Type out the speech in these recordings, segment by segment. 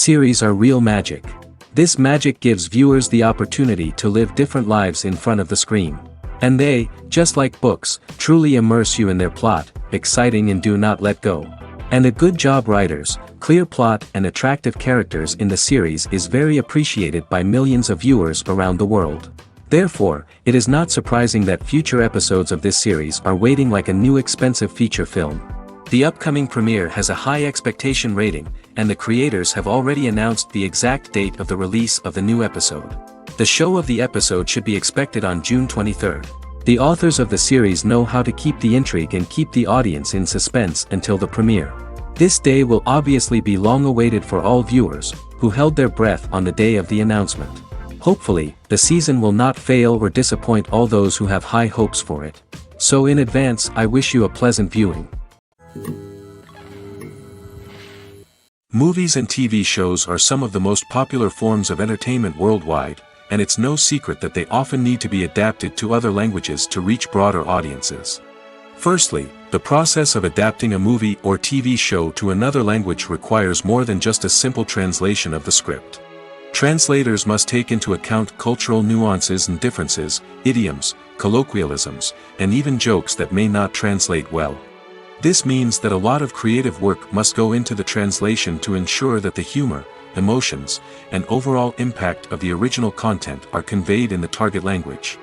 series are real magic. This magic gives viewers the opportunity to live different lives in front of the screen. And they, just like books, truly immerse you in their plot, exciting and do not let go. And a good job writers, clear plot and attractive characters in the series is very appreciated by millions of viewers around the world. Therefore, it is not surprising that future episodes of this series are waiting like a new expensive feature film. The upcoming premiere has a high expectation rating, and the creators have already announced the exact date of the release of the new episode. The show of the episode should be expected on June 23rd. The authors of the series know how to keep the intrigue and keep the audience in suspense until the premiere. This day will obviously be long awaited for all viewers, who held their breath on the day of the announcement. Hopefully, the season will not fail or disappoint all those who have high hopes for it. So in advance, I wish you a pleasant viewing. Movies and TV shows are some of the most popular forms of entertainment worldwide, and it's no secret that they often need to be adapted to other languages to reach broader audiences. Firstly, the process of adapting a movie or TV show to another language requires more than just a simple translation of the script. Translators must take into account cultural nuances and differences, idioms, colloquialisms, and even jokes that may not translate well. This means that a lot of creative work must go into the translation to ensure that the humor, emotions, and overall impact of the original content are conveyed in the target language.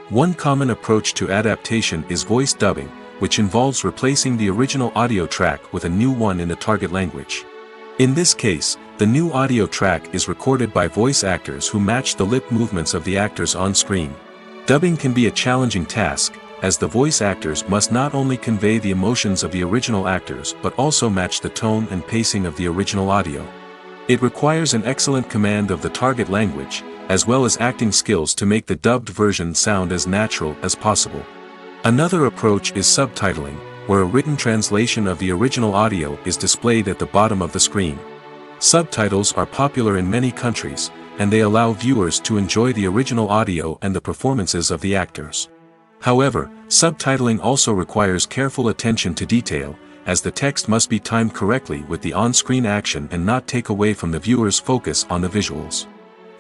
One common approach to adaptation is voice dubbing, which involves replacing the original audio track with a new one in the target language. In this case, the new audio track is recorded by voice actors who match the lip movements of the actors on screen. Dubbing can be a challenging task, as the voice actors must not only convey the emotions of the original actors but also match the tone and pacing of the original audio. It requires an excellent command of the target language, as well as acting skills to make the dubbed version sound as natural as possible. Another approach is subtitling, where a written translation of the original audio is displayed at the bottom of the screen. Subtitles are popular in many countries, and they allow viewers to enjoy the original audio and the performances of the actors. However, subtitling also requires careful attention to detail, as the text must be timed correctly with the on-screen action and not take away from the viewer's focus on the visuals.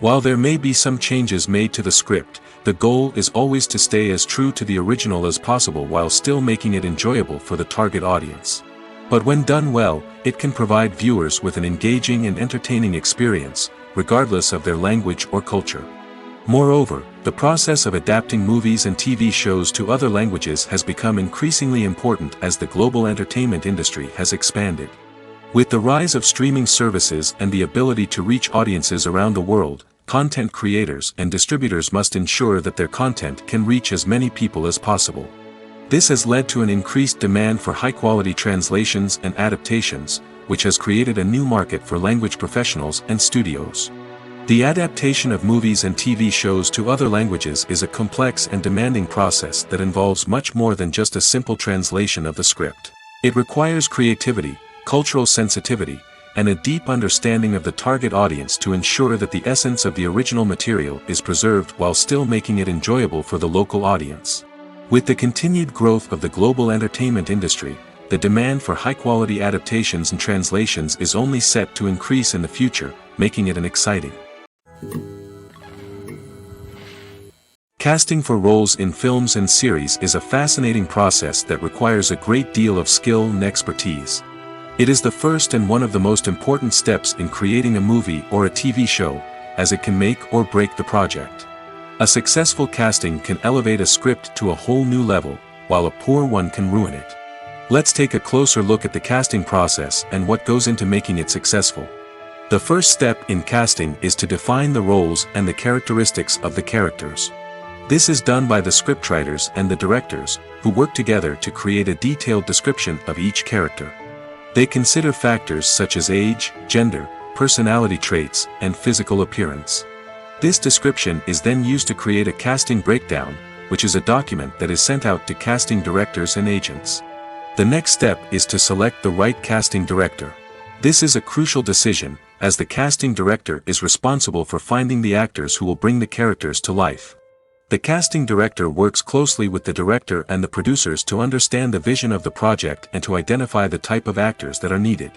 While there may be some changes made to the script, the goal is always to stay as true to the original as possible while still making it enjoyable for the target audience. But when done well, it can provide viewers with an engaging and entertaining experience, regardless of their language or culture. Moreover, the process of adapting movies and TV shows to other languages has become increasingly important as the global entertainment industry has expanded. With the rise of streaming services and the ability to reach audiences around the world, content creators and distributors must ensure that their content can reach as many people as possible. This has led to an increased demand for high-quality translations and adaptations, which has created a new market for language professionals and studios. The adaptation of movies and TV shows to other languages is a complex and demanding process that involves much more than just a simple translation of the script. It requires creativity, cultural sensitivity, and a deep understanding of the target audience to ensure that the essence of the original material is preserved while still making it enjoyable for the local audience. With the continued growth of the global entertainment industry, the demand for high-quality adaptations and translations is only set to increase in the future, making it an exciting. Casting for roles in films and series is a fascinating process that requires a great deal of skill and expertise. It is the first and one of the most important steps in creating a movie or a TV show, as it can make or break the project. A successful casting can elevate a script to a whole new level, while a poor one can ruin it. Let's take a closer look at the casting process and what goes into making it successful. The first step in casting is to define the roles and the characteristics of the characters. This is done by the scriptwriters and the directors, who work together to create a detailed description of each character. They consider factors such as age, gender, personality traits, and physical appearance. This description is then used to create a casting breakdown, which is a document that is sent out to casting directors and agents. The next step is to select the right casting director. This is a crucial decision, as the casting director is responsible for finding the actors who will bring the characters to life. The casting director works closely with the director and the producers to understand the vision of the project and to identify the type of actors that are needed.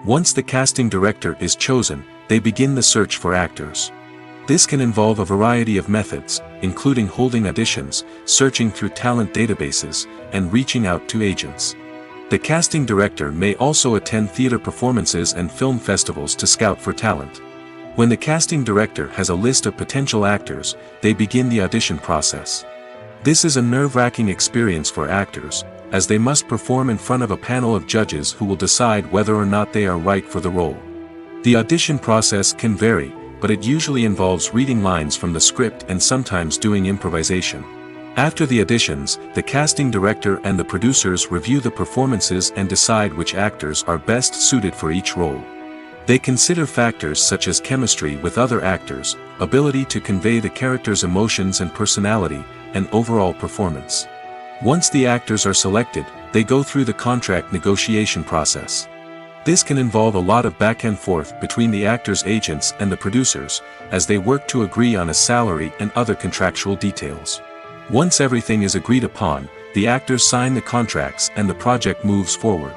Once the casting director is chosen, they begin the search for actors. This can involve a variety of methods, including holding auditions, searching through talent databases, and reaching out to agents. The casting director may also attend theater performances and film festivals to scout for talent. When the casting director has a list of potential actors, they begin the audition process. This is a nerve-wracking experience for actors, as they must perform in front of a panel of judges who will decide whether or not they are right for the role. The audition process can vary, but it usually involves reading lines from the script and sometimes doing improvisation. After the auditions, the casting director and the producers review the performances and decide which actors are best suited for each role. They consider factors such as chemistry with other actors, ability to convey the character's emotions and personality, and overall performance. Once the actors are selected, they go through the contract negotiation process. This can involve a lot of back and forth between the actors' agents and the producers, as they work to agree on a salary and other contractual details. Once everything is agreed upon, the actors sign the contracts and the project moves forward.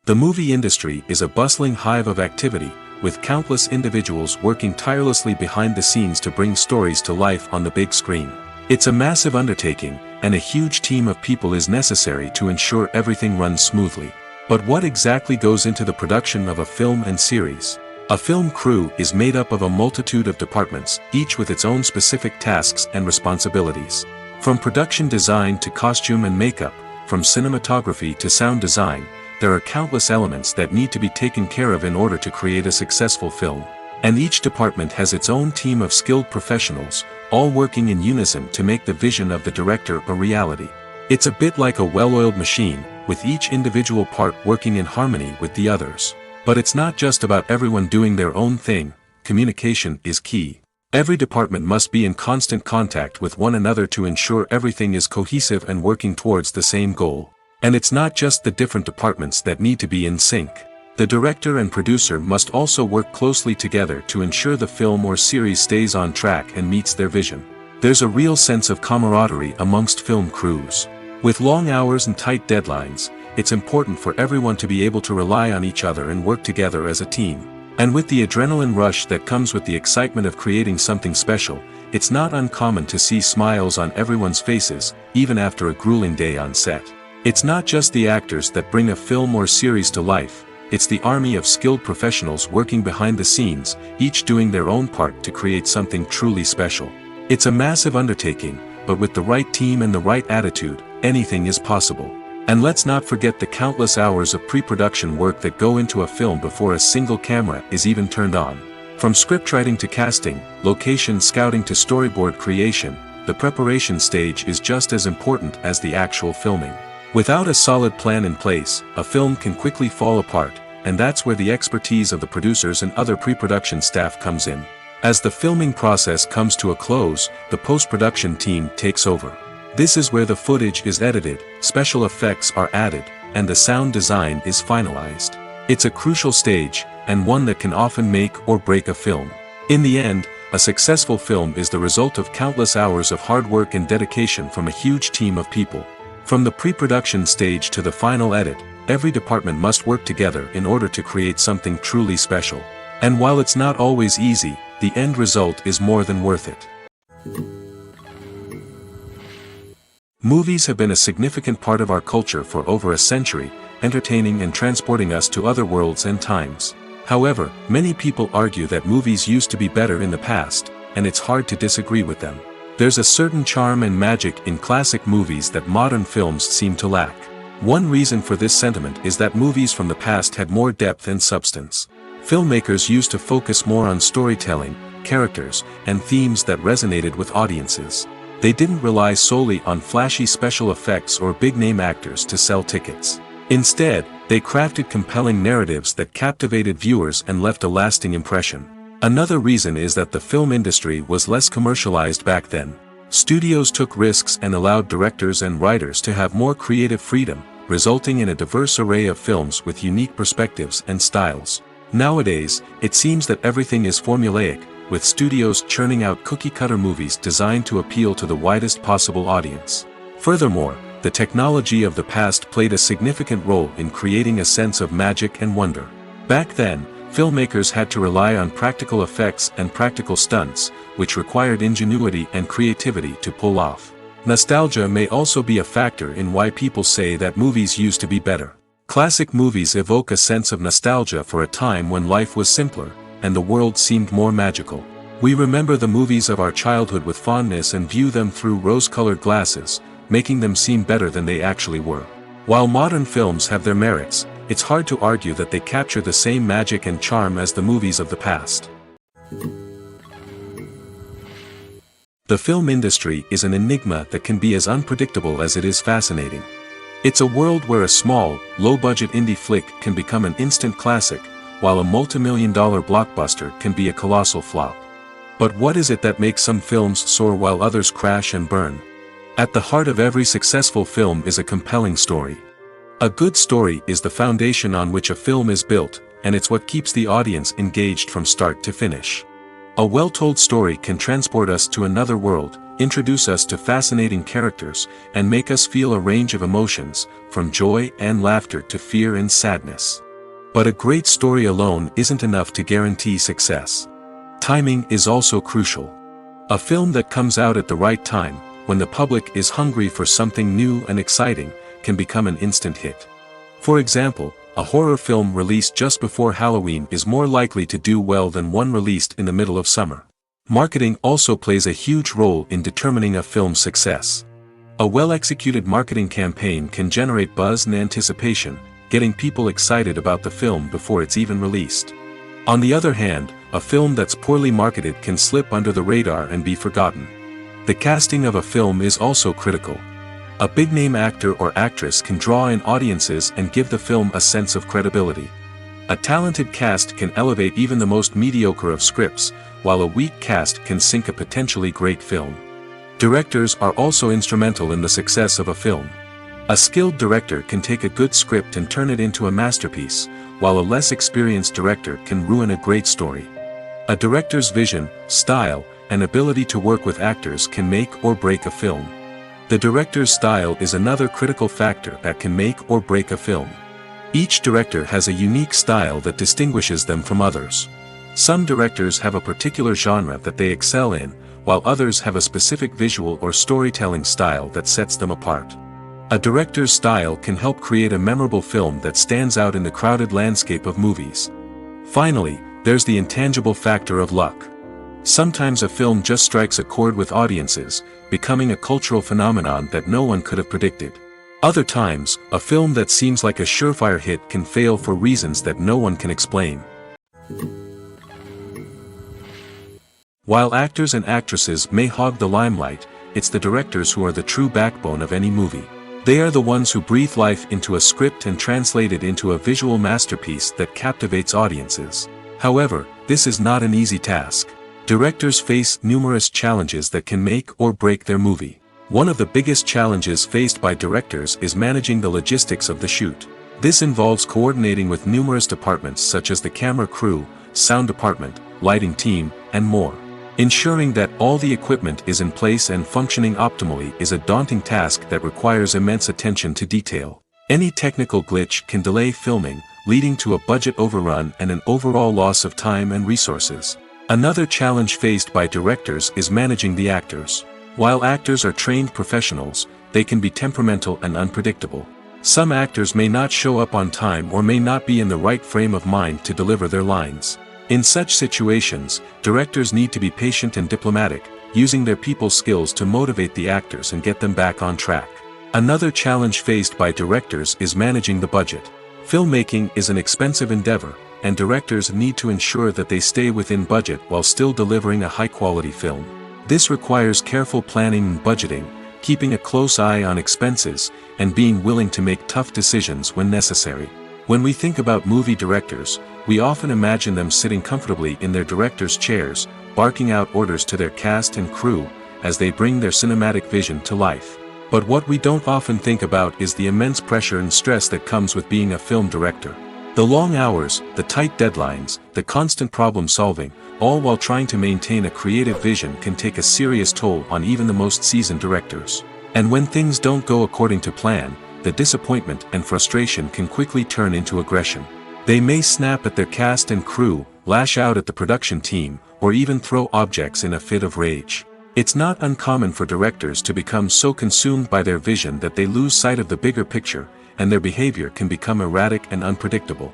The movie industry is a bustling hive of activity, with countless individuals working tirelessly behind the scenes to bring stories to life on the big screen. It's a massive undertaking, and a huge team of people is necessary to ensure everything runs smoothly. But what exactly goes into the production of a film and series? A film crew is made up of a multitude of departments, each with its own specific tasks and responsibilities. From production design to costume and makeup, from cinematography to sound design, there are countless elements that need to be taken care of in order to create a successful film. And each department has its own team of skilled professionals, all working in unison to make the vision of the director a reality. It's a bit like a well-oiled machine, with each individual part working in harmony with the others. But it's not just about everyone doing their own thing. Communication is key. Every department must be in constant contact with one another to ensure everything is cohesive and working towards the same goal. And it's not just the different departments that need to be in sync. The director and producer must also work closely together to ensure the film or series stays on track and meets their vision. There's a real sense of camaraderie amongst film crews. With long hours and tight deadlines, it's important for everyone to be able to rely on each other and work together as a team. And with the adrenaline rush that comes with the excitement of creating something special, it's not uncommon to see smiles on everyone's faces, even after a grueling day on set. It's not just the actors that bring a film or series to life. It's the army of skilled professionals working behind the scenes, each doing their own part to create something truly special. It's a massive undertaking, but with the right team and the right attitude, anything is possible. And let's not forget the countless hours of pre-production work that go into a film before a single camera is even turned on. From scriptwriting to casting, location scouting to storyboard creation, the preparation stage is just as important as the actual filming. Without a solid plan in place, a film can quickly fall apart, and that's where the expertise of the producers and other pre-production staff comes in. As the filming process comes to a close, the post-production team takes over. This is where the footage is edited, special effects are added, and the sound design is finalized. It's a crucial stage, and one that can often make or break a film. In the end, a successful film is the result of countless hours of hard work and dedication from a huge team of people. From the pre-production stage to the final edit, every department must work together in order to create something truly special. And while it's not always easy, the end result is more than worth it. Movies have been a significant part of our culture for over a century, entertaining and transporting us to other worlds and times. However, many people argue that movies used to be better in the past, and it's hard to disagree with them. There's a certain charm and magic in classic movies that modern films seem to lack. One reason for this sentiment is that movies from the past had more depth and substance. Filmmakers used to focus more on storytelling, characters, and themes that resonated with audiences. They didn't rely solely on flashy special effects or big-name actors to sell tickets. Instead, they crafted compelling narratives that captivated viewers and left a lasting impression. Another reason is that the film industry was less commercialized back then. Studios took risks and allowed directors and writers to have more creative freedom, resulting in a diverse array of films with unique perspectives and styles. Nowadays, it seems that everything is formulaic, with studios churning out cookie-cutter movies designed to appeal to the widest possible audience. Furthermore, the technology of the past played a significant role in creating a sense of magic and wonder. Back then, filmmakers had to rely on practical effects and practical stunts, which required ingenuity and creativity to pull off. Nostalgia may also be a factor in why people say that movies used to be better. Classic movies evoke a sense of nostalgia for a time when life was simpler, and the world seemed more magical. We remember the movies of our childhood with fondness and view them through rose-colored glasses, making them seem better than they actually were. While modern films have their merits, it's hard to argue that they capture the same magic and charm as the movies of the past. The film industry is an enigma that can be as unpredictable as it is fascinating. It's a world where a small, low-budget indie flick can become an instant classic, while a multi-million-dollar blockbuster can be a colossal flop. But what is it that makes some films soar while others crash and burn? At the heart of every successful film is a compelling story. A good story is the foundation on which a film is built, and it's what keeps the audience engaged from start to finish. A well-told story can transport us to another world, introduce us to fascinating characters, and make us feel a range of emotions, from joy and laughter to fear and sadness. But a great story alone isn't enough to guarantee success. Timing is also crucial. A film that comes out at the right time, when the public is hungry for something new and exciting, can become an instant hit. For example, a horror film released just before Halloween is more likely to do well than one released in the middle of summer. Marketing also plays a huge role in determining a film's success. A well-executed marketing campaign can generate buzz and anticipation, getting people excited about the film before it's even released. On the other hand, a film that's poorly marketed can slip under the radar and be forgotten. The casting of a film is also critical. A big-name actor or actress can draw in audiences and give the film a sense of credibility. A talented cast can elevate even the most mediocre of scripts, while a weak cast can sink a potentially great film. Directors are also instrumental in the success of a film. A skilled director can take a good script and turn it into a masterpiece, while a less experienced director can ruin a great story. A director's vision, style, and ability to work with actors can make or break a film. The director's style is another critical factor that can make or break a film. Each director has a unique style that distinguishes them from others. Some directors have a particular genre that they excel in, while others have a specific visual or storytelling style that sets them apart. A director's style can help create a memorable film that stands out in the crowded landscape of movies. Finally, there's the intangible factor of luck. Sometimes a film just strikes a chord with audiences, becoming a cultural phenomenon that no one could have predicted. Other times, a film that seems like a surefire hit can fail for reasons that no one can explain. While actors and actresses may hog the limelight, it's the directors who are the true backbone of any movie. They are the ones who breathe life into a script and translate it into a visual masterpiece that captivates audiences. However, this is not an easy task. Directors face numerous challenges that can make or break their movie. One of the biggest challenges faced by directors is managing the logistics of the shoot. This involves coordinating with numerous departments such as the camera crew, sound department, lighting team, and more. Ensuring that all the equipment is in place and functioning optimally is a daunting task that requires immense attention to detail. Any technical glitch can delay filming, leading to a budget overrun and an overall loss of time and resources. Another challenge faced by directors is managing the actors. While actors are trained professionals, they can be temperamental and unpredictable. Some actors may not show up on time or may not be in the right frame of mind to deliver their lines. In such situations, directors need to be patient and diplomatic, using their people skills to motivate the actors and get them back on track. Another challenge faced by directors is managing the budget. Filmmaking is an expensive endeavor, and directors need to ensure that they stay within budget while still delivering a high-quality film. This requires careful planning and budgeting, keeping a close eye on expenses, and being willing to make tough decisions when necessary. When we think about movie directors, we often imagine them sitting comfortably in their director's chairs, barking out orders to their cast and crew, as they bring their cinematic vision to life. But what we don't often think about is the immense pressure and stress that comes with being a film director. The long hours, the tight deadlines, the constant problem-solving, all while trying to maintain a creative vision can take a serious toll on even the most seasoned directors. And when things don't go according to plan, the disappointment and frustration can quickly turn into aggression. They may snap at their cast and crew, lash out at the production team, or even throw objects in a fit of rage. It's not uncommon for directors to become so consumed by their vision that they lose sight of the bigger picture, and their behavior can become erratic and unpredictable.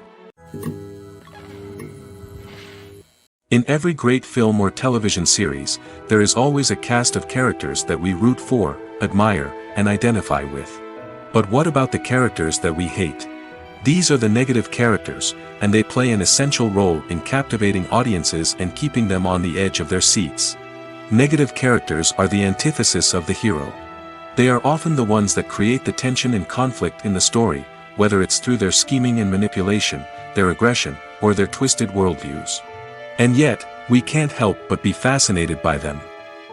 In every great film or television series, there is always a cast of characters that we root for, admire, and identify with. But what about the characters that we hate? These are the negative characters, and they play an essential role in captivating audiences and keeping them on the edge of their seats. Negative characters are the antithesis of the hero. They are often the ones that create the tension and conflict in the story, whether it's through their scheming and manipulation, their aggression, or their twisted worldviews. And yet, we can't help but be fascinated by them.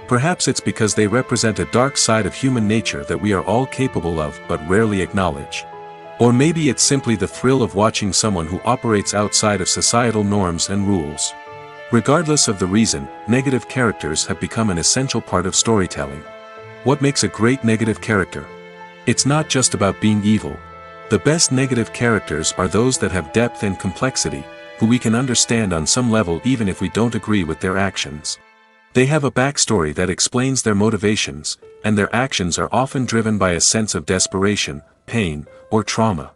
Perhaps it's because they represent a dark side of human nature that we are all capable of but rarely acknowledge. Or maybe it's simply the thrill of watching someone who operates outside of societal norms and rules. Regardless of the reason, negative characters have become an essential part of storytelling. What makes a great negative character? It's not just about being evil. The best negative characters are those that have depth and complexity, who we can understand on some level even if we don't agree with their actions. They have a backstory that explains their motivations, and their actions are often driven by a sense of desperation, pain, or trauma.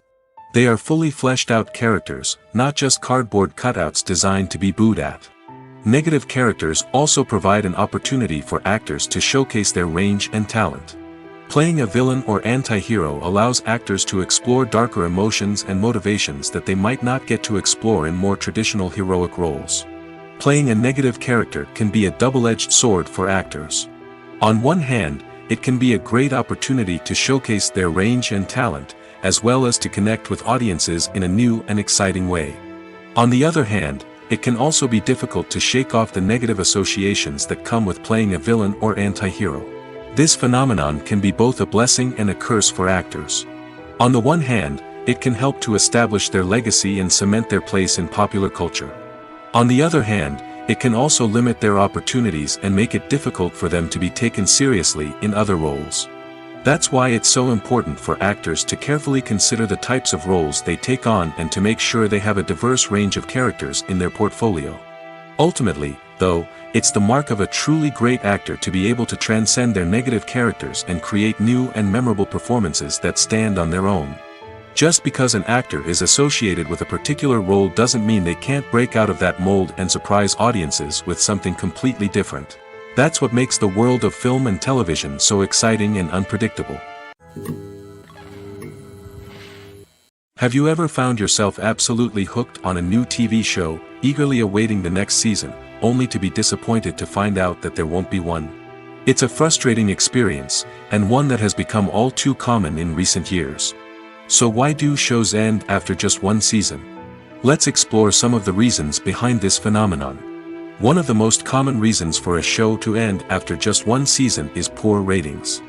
They are fully fleshed out characters, not just cardboard cutouts designed to be booed at. Negative characters also provide an opportunity for actors to showcase their range and talent. Playing a villain or anti-hero allows actors to explore darker emotions and motivations that they might not get to explore in more traditional heroic roles. Playing a negative character can be a double-edged sword for actors. On one hand, it can be a great opportunity to showcase their range and talent, as well as to connect with audiences in a new and exciting way. On the other hand, it can also be difficult to shake off the negative associations that come with playing a villain or anti-hero. This phenomenon can be both a blessing and a curse for actors. On the one hand, it can help to establish their legacy and cement their place in popular culture. On the other hand, it can also limit their opportunities and make it difficult for them to be taken seriously in other roles. That's why it's so important for actors to carefully consider the types of roles they take on and to make sure they have a diverse range of characters in their portfolio. Ultimately, though, it's the mark of a truly great actor to be able to transcend their negative characters and create new and memorable performances that stand on their own. Just because an actor is associated with a particular role doesn't mean they can't break out of that mold and surprise audiences with something completely different. That's what makes the world of film and television so exciting and unpredictable. Have you ever found yourself absolutely hooked on a new TV show, eagerly awaiting the next season, only to be disappointed to find out that there won't be one? It's a frustrating experience, and one that has become all too common in recent years. So why do shows end after just one season? Let's explore some of the reasons behind this phenomenon. One of the most common reasons for a show to end after just one season is poor ratings.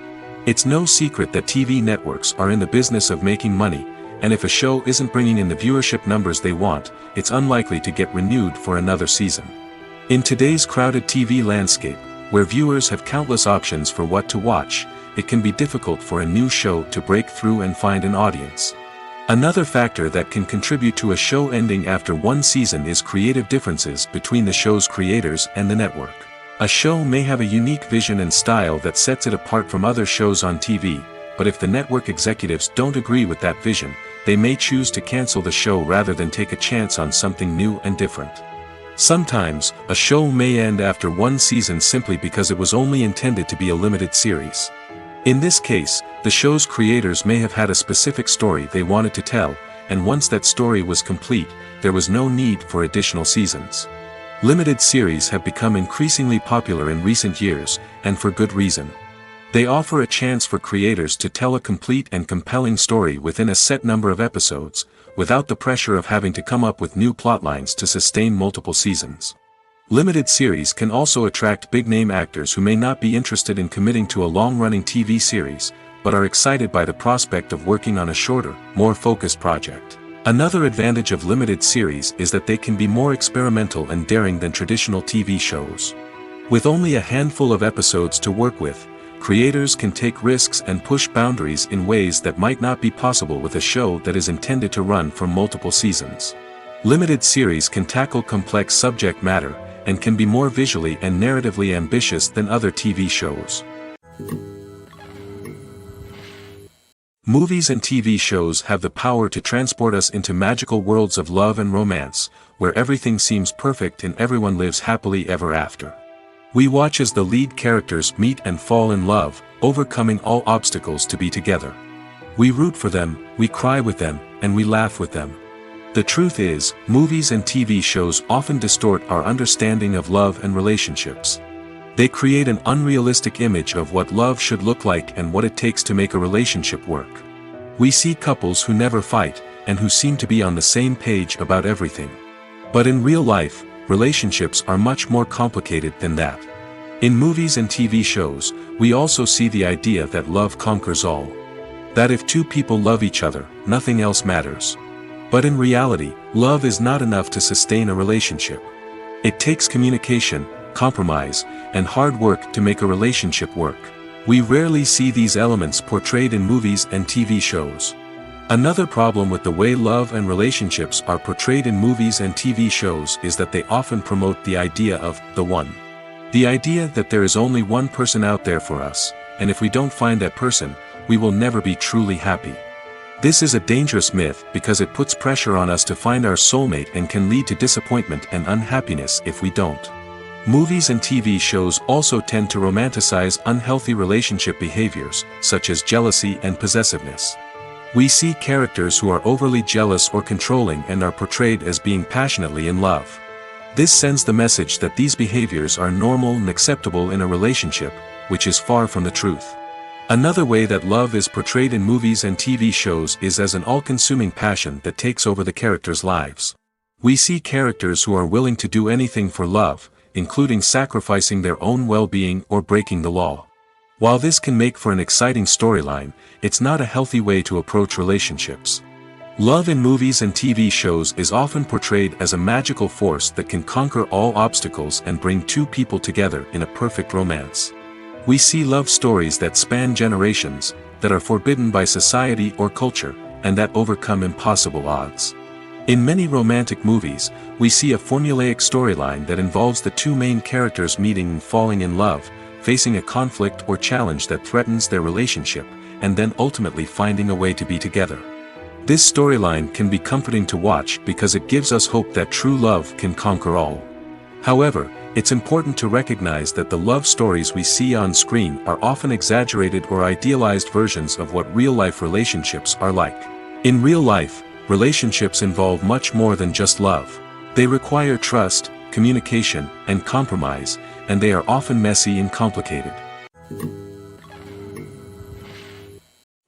It's no secret that TV networks are in the business of making money, and if a show isn't bringing in the viewership numbers they want, it's unlikely to get renewed for another season. In today's crowded TV landscape, where viewers have countless options for what to watch, it can be difficult for a new show to break through and find an audience. Another factor that can contribute to a show ending after one season is creative differences between the show's creators and the network. A show may have a unique vision and style that sets it apart from other shows on TV, but if the network executives don't agree with that vision, they may choose to cancel the show rather than take a chance on something new and different. Sometimes, a show may end after one season simply because it was only intended to be a limited series. In this case, the show's creators may have had a specific story they wanted to tell, and once that story was complete, there was no need for additional seasons. Limited series have become increasingly popular in recent years, and for good reason. They offer a chance for creators to tell a complete and compelling story within a set number of episodes, without the pressure of having to come up with new plotlines to sustain multiple seasons. Limited series can also attract big-name actors who may not be interested in committing to a long-running TV series, but are excited by the prospect of working on a shorter, more focused project. Another advantage of limited series is that they can be more experimental and daring than traditional TV shows. With only a handful of episodes to work with, creators can take risks and push boundaries in ways that might not be possible with a show that is intended to run for multiple seasons. Limited series can tackle complex subject matter, and can be more visually and narratively ambitious than other TV shows. Movies and TV shows have the power to transport us into magical worlds of love and romance, where everything seems perfect and everyone lives happily ever after. We watch as the lead characters meet and fall in love, overcoming all obstacles to be together. We root for them, we cry with them, and we laugh with them. The truth is, movies and TV shows often distort our understanding of love and relationships. They create an unrealistic image of what love should look like and what it takes to make a relationship work. We see couples who never fight, and who seem to be on the same page about everything. But in real life, relationships are much more complicated than that. In movies and TV shows, we also see the idea that love conquers all. That if two people love each other, nothing else matters. But in reality, love is not enough to sustain a relationship. It takes communication, compromise, and hard work to make a relationship work. We rarely see these elements portrayed in movies and TV shows. Another problem with the way love and relationships are portrayed in movies and TV shows is that they often promote the idea of the one. The idea that there is only one person out there for us, and if we don't find that person, we will never be truly happy. This is a dangerous myth because it puts pressure on us to find our soulmate and can lead to disappointment and unhappiness if we don't. Movies and TV shows also tend to romanticize unhealthy relationship behaviors, such as jealousy and possessiveness. We see characters who are overly jealous or controlling and are portrayed as being passionately in love. This sends the message that these behaviors are normal and acceptable in a relationship, which is far from the truth. Another way that love is portrayed in movies and TV shows is as an all-consuming passion that takes over the characters' lives. We see characters who are willing to do anything for love, including sacrificing their own well-being or breaking the law. While this can make for an exciting storyline, it's not a healthy way to approach relationships. Love in movies and TV shows is often portrayed as a magical force that can conquer all obstacles and bring two people together in a perfect romance. We see love stories that span generations, that are forbidden by society or culture, and that overcome impossible odds. In many romantic movies, we see a formulaic storyline that involves the two main characters meeting and falling in love, facing a conflict or challenge that threatens their relationship, and then ultimately finding a way to be together. This storyline can be comforting to watch because it gives us hope that true love can conquer all. However, it's important to recognize that the love stories we see on screen are often exaggerated or idealized versions of what real-life relationships are like. In real life, relationships involve much more than just love. They require trust, communication, and compromise, and they are often messy and complicated.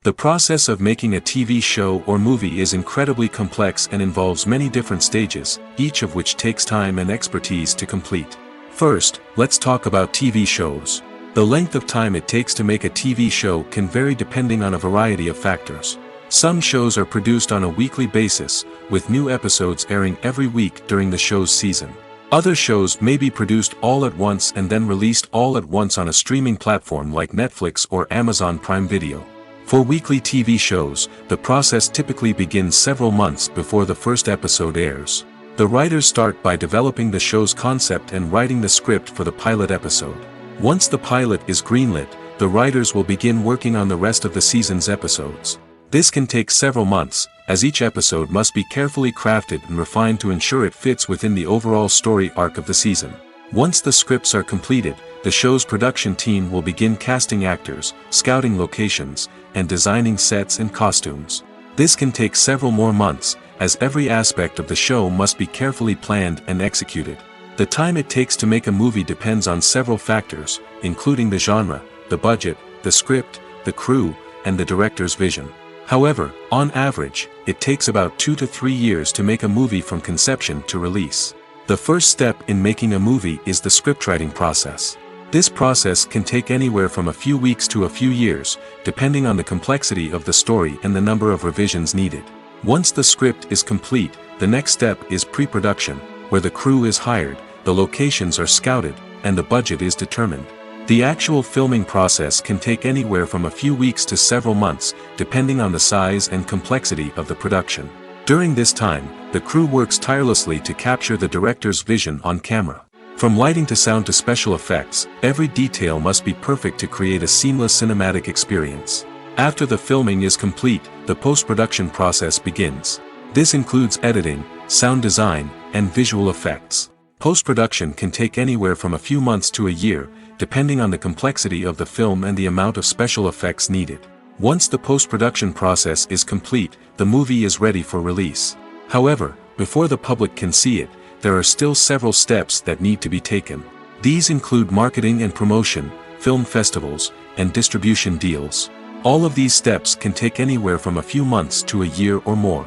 The process of making a TV show or movie is incredibly complex and involves many different stages, each of which takes time and expertise to complete. First, let's talk about TV shows. The length of time it takes to make a TV show can vary depending on a variety of factors. Some shows are produced on a weekly basis, with new episodes airing every week during the show's season. Other shows may be produced all at once and then released all at once on a streaming platform like Netflix or Amazon Prime Video. For weekly TV shows, the process typically begins several months before the first episode airs. The writers start by developing the show's concept and writing the script for the pilot episode. Once the pilot is greenlit, the writers will begin working on the rest of the season's episodes. This can take several months, as each episode must be carefully crafted and refined to ensure it fits within the overall story arc of the season. Once the scripts are completed, the show's production team will begin casting actors, scouting locations, and designing sets and costumes. This can take several more months, as every aspect of the show must be carefully planned and executed. The time it takes to make a movie depends on several factors, including the genre, the budget, the script, the crew, and the director's vision. However, on average, it takes about 2 to 3 years to make a movie from conception to release. The first step in making a movie is the scriptwriting process. This process can take anywhere from a few weeks to a few years, depending on the complexity of the story and the number of revisions needed. Once the script is complete, the next step is pre-production, where the crew is hired, the locations are scouted, and the budget is determined. The actual filming process can take anywhere from a few weeks to several months, depending on the size and complexity of the production. During this time, the crew works tirelessly to capture the director's vision on camera. From lighting to sound to special effects, every detail must be perfect to create a seamless cinematic experience. After the filming is complete, the post-production process begins. This includes editing, sound design, and visual effects. Post-production can take anywhere from a few months to a year, depending on the complexity of the film and the amount of special effects needed. Once the post-production process is complete, the movie is ready for release. However, before the public can see it, there are still several steps that need to be taken. These include marketing and promotion, film festivals, and distribution deals. All of these steps can take anywhere from a few months to a year or more.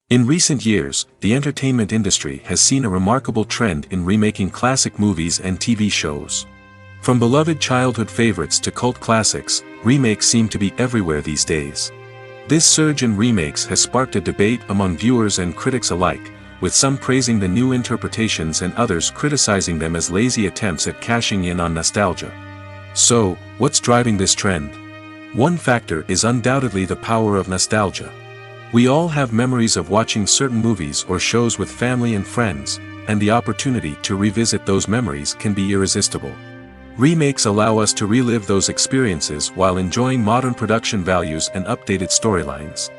In recent years, the entertainment industry has seen a remarkable trend in remaking classic movies and TV shows. From beloved childhood favorites to cult classics, remakes seem to be everywhere these days. This surge in remakes has sparked a debate among viewers and critics alike, with some praising the new interpretations and others criticizing them as lazy attempts at cashing in on nostalgia. So, what's driving this trend? One factor is undoubtedly the power of nostalgia. We all have memories of watching certain movies or shows with family and friends, and the opportunity to revisit those memories can be irresistible. Remakes allow us to relive those experiences while enjoying modern production values and updated storylines.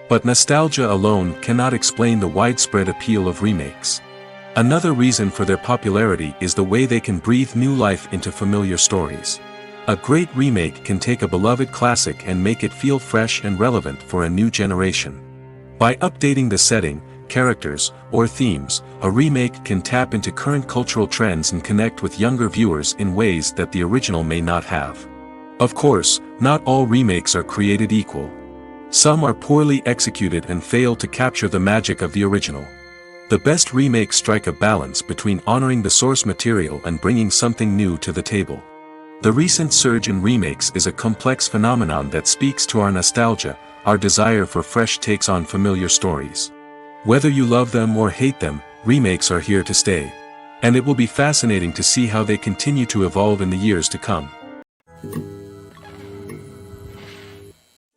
But nostalgia alone cannot explain the widespread appeal of remakes. Another reason for their popularity is the way they can breathe new life into familiar stories. A great remake can take a beloved classic and make it feel fresh and relevant for a new generation. By updating the setting, characters, or themes, a remake can tap into current cultural trends and connect with younger viewers in ways that the original may not have. Of course, not all remakes are created equal. Some are poorly executed and fail to capture the magic of the original. The best remakes strike a balance between honoring the source material and bringing something new to the table. The recent surge in remakes is a complex phenomenon that speaks to our nostalgia, our desire for fresh takes on familiar stories. Whether you love them or hate them, remakes are here to stay. And it will be fascinating to see how they continue to evolve in the years to come.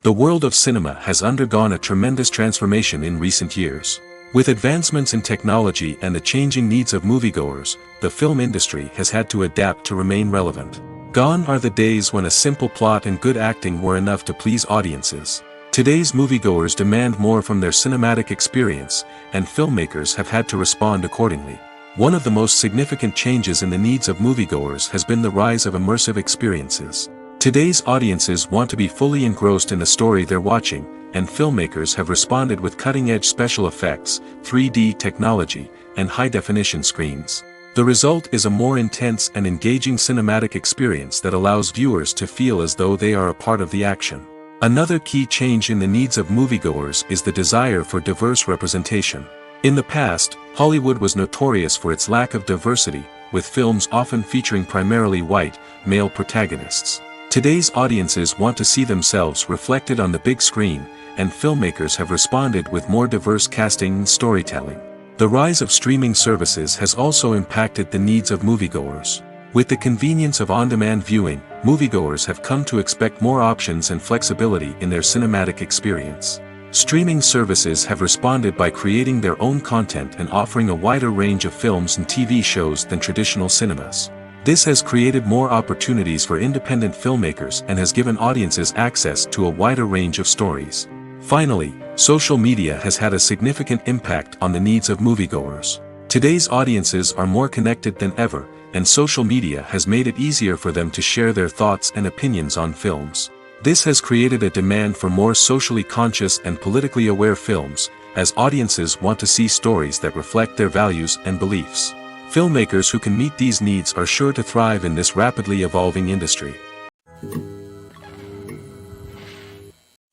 The world of cinema has undergone a tremendous transformation in recent years. With advancements in technology and the changing needs of moviegoers, the film industry has had to adapt to remain relevant. Gone are the days when a simple plot and good acting were enough to please audiences. Today's moviegoers demand more from their cinematic experience, and filmmakers have had to respond accordingly. One of the most significant changes in the needs of moviegoers has been the rise of immersive experiences. Today's audiences want to be fully engrossed in the story they're watching, and filmmakers have responded with cutting-edge special effects, 3D technology, and high-definition screens. The result is a more intense and engaging cinematic experience that allows viewers to feel as though they are a part of the action. Another key change in the needs of moviegoers is the desire for diverse representation. In the past, Hollywood was notorious for its lack of diversity, with films often featuring primarily white, male protagonists. Today's audiences want to see themselves reflected on the big screen, and filmmakers have responded with more diverse casting and storytelling. The rise of streaming services has also impacted the needs of moviegoers. With the convenience of on-demand viewing, moviegoers have come to expect more options and flexibility in their cinematic experience. Streaming services have responded by creating their own content and offering a wider range of films and TV shows than traditional cinemas. This has created more opportunities for independent filmmakers and has given audiences access to a wider range of stories. Finally, social media has had a significant impact on the needs of moviegoers. Today's audiences are more connected than ever, and social media has made it easier for them to share their thoughts and opinions on films. This has created a demand for more socially conscious and politically aware films, as audiences want to see stories that reflect their values and beliefs. Filmmakers who can meet these needs are sure to thrive in this rapidly evolving industry.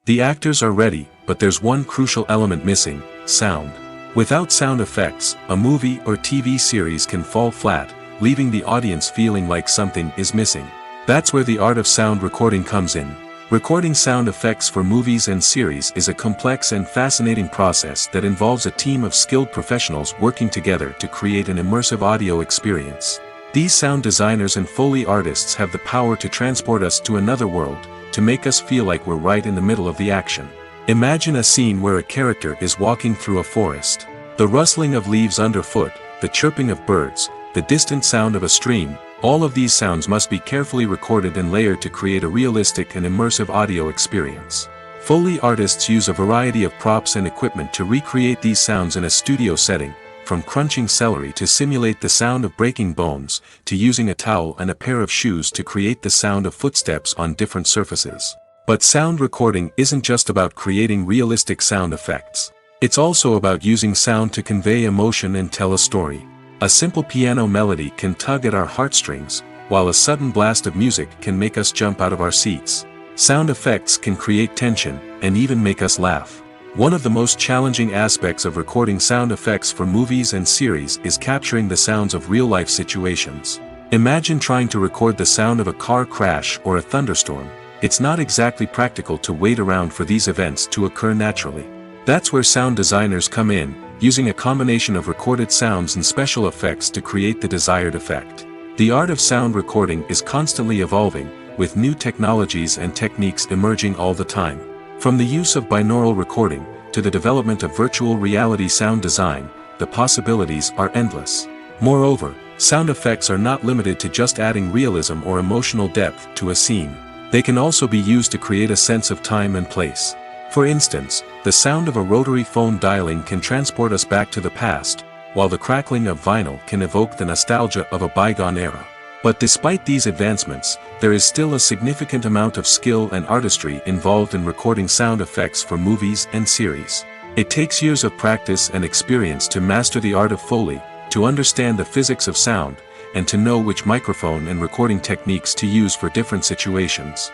The actors are ready, but there's one crucial element missing: sound. Without sound effects, a movie or TV series can fall flat, leaving the audience feeling like something is missing. That's where the art of sound recording comes in. Recording sound effects for movies and series is a complex and fascinating process that involves a team of skilled professionals working together to create an immersive audio experience. These sound designers and Foley artists have the power to transport us to another world, to make us feel like we're right in the middle of the action. Imagine a scene where a character is walking through a forest. The rustling of leaves underfoot, the chirping of birds, the distant sound of a stream, all of these sounds must be carefully recorded and layered to create a realistic and immersive audio experience. Foley artists use a variety of props and equipment to recreate these sounds in a studio setting, from crunching celery to simulate the sound of breaking bones, to using a towel and a pair of shoes to create the sound of footsteps on different surfaces. But sound recording isn't just about creating realistic sound effects. It's also about using sound to convey emotion and tell a story. A simple piano melody can tug at our heartstrings, while a sudden blast of music can make us jump out of our seats. Sound effects can create tension, and even make us laugh. One of the most challenging aspects of recording sound effects for movies and series is capturing the sounds of real-life situations. Imagine trying to record the sound of a car crash or a thunderstorm. It's not exactly practical to wait around for these events to occur naturally. That's where sound designers come in, using a combination of recorded sounds and special effects to create the desired effect. The art of sound recording is constantly evolving, with new technologies and techniques emerging all the time. From the use of binaural recording, to the development of virtual reality sound design, the possibilities are endless. Moreover, sound effects are not limited to just adding realism or emotional depth to a scene. They can also be used to create a sense of time and place. For instance, the sound of a rotary phone dialing can transport us back to the past, while the crackling of vinyl can evoke the nostalgia of a bygone era. But despite these advancements, there is still a significant amount of skill and artistry involved in recording sound effects for movies and series. It takes years of practice and experience to master the art of Foley, to understand the physics of sound, and to know which microphone and recording techniques to use for different situations.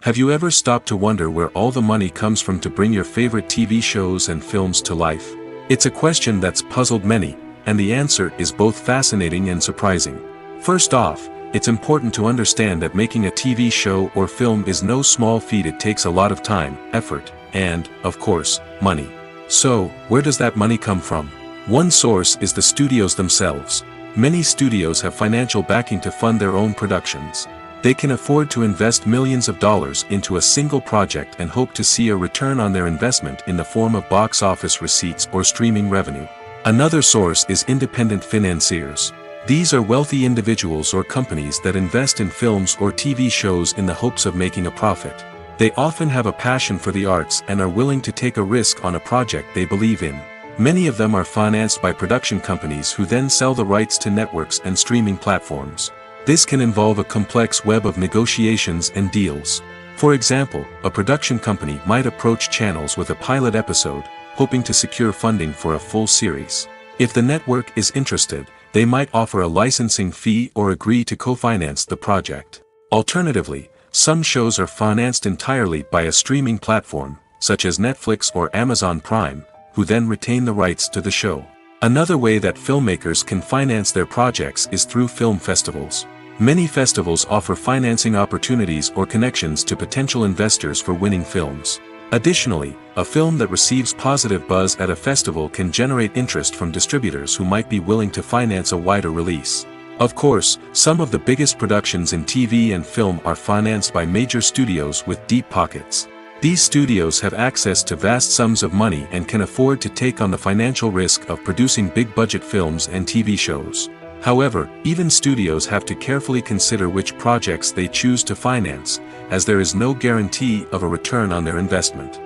Have you ever stopped to wonder where all the money comes from to bring your favorite TV shows and films to life? It's a question that's puzzled many, and the answer is both fascinating and surprising. First off, it's important to understand that making a TV show or film is no small feat. It takes a lot of time, effort, and, of course, money. So, where does that money come from? One source is the studios themselves. Many studios have financial backing to fund their own productions. They can afford to invest millions of dollars into a single project and hope to see a return on their investment in the form of box office receipts or streaming revenue. Another source is independent financiers. These are wealthy individuals or companies that invest in films or TV shows in the hopes of making a profit. They often have a passion for the arts and are willing to take a risk on a project they believe in. Many of them are financed by production companies who then sell the rights to networks and streaming platforms. This can involve a complex web of negotiations and deals. For example, a production company might approach channels with a pilot episode, hoping to secure funding for a full series. If the network is interested, they might offer a licensing fee or agree to co-finance the project. Alternatively, some shows are financed entirely by a streaming platform, such as Netflix or Amazon Prime, who then retain the rights to the show. Another way that filmmakers can finance their projects is through film festivals. Many festivals offer financing opportunities or connections to potential investors for winning films. Additionally, a film that receives positive buzz at a festival can generate interest from distributors who might be willing to finance a wider release. Of course, some of the biggest productions in TV and film are financed by major studios with deep pockets. These studios have access to vast sums of money and can afford to take on the financial risk of producing big-budget films and TV shows. However, even studios have to carefully consider which projects they choose to finance, as there is no guarantee of a return on their investment.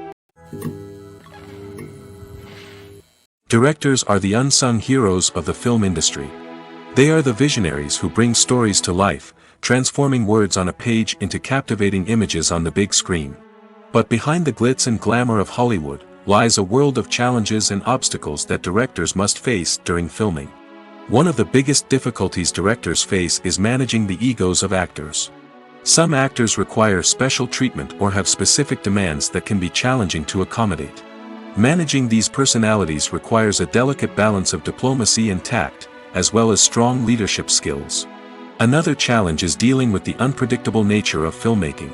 Directors are the unsung heroes of the film industry. They are the visionaries who bring stories to life, transforming words on a page into captivating images on the big screen. But behind the glitz and glamour of Hollywood lies a world of challenges and obstacles that directors must face during filming. One of the biggest difficulties directors face is managing the egos of actors. Some actors require special treatment or have specific demands that can be challenging to accommodate. Managing these personalities requires a delicate balance of diplomacy and tact, as well as strong leadership skills. Another challenge is dealing with the unpredictable nature of filmmaking.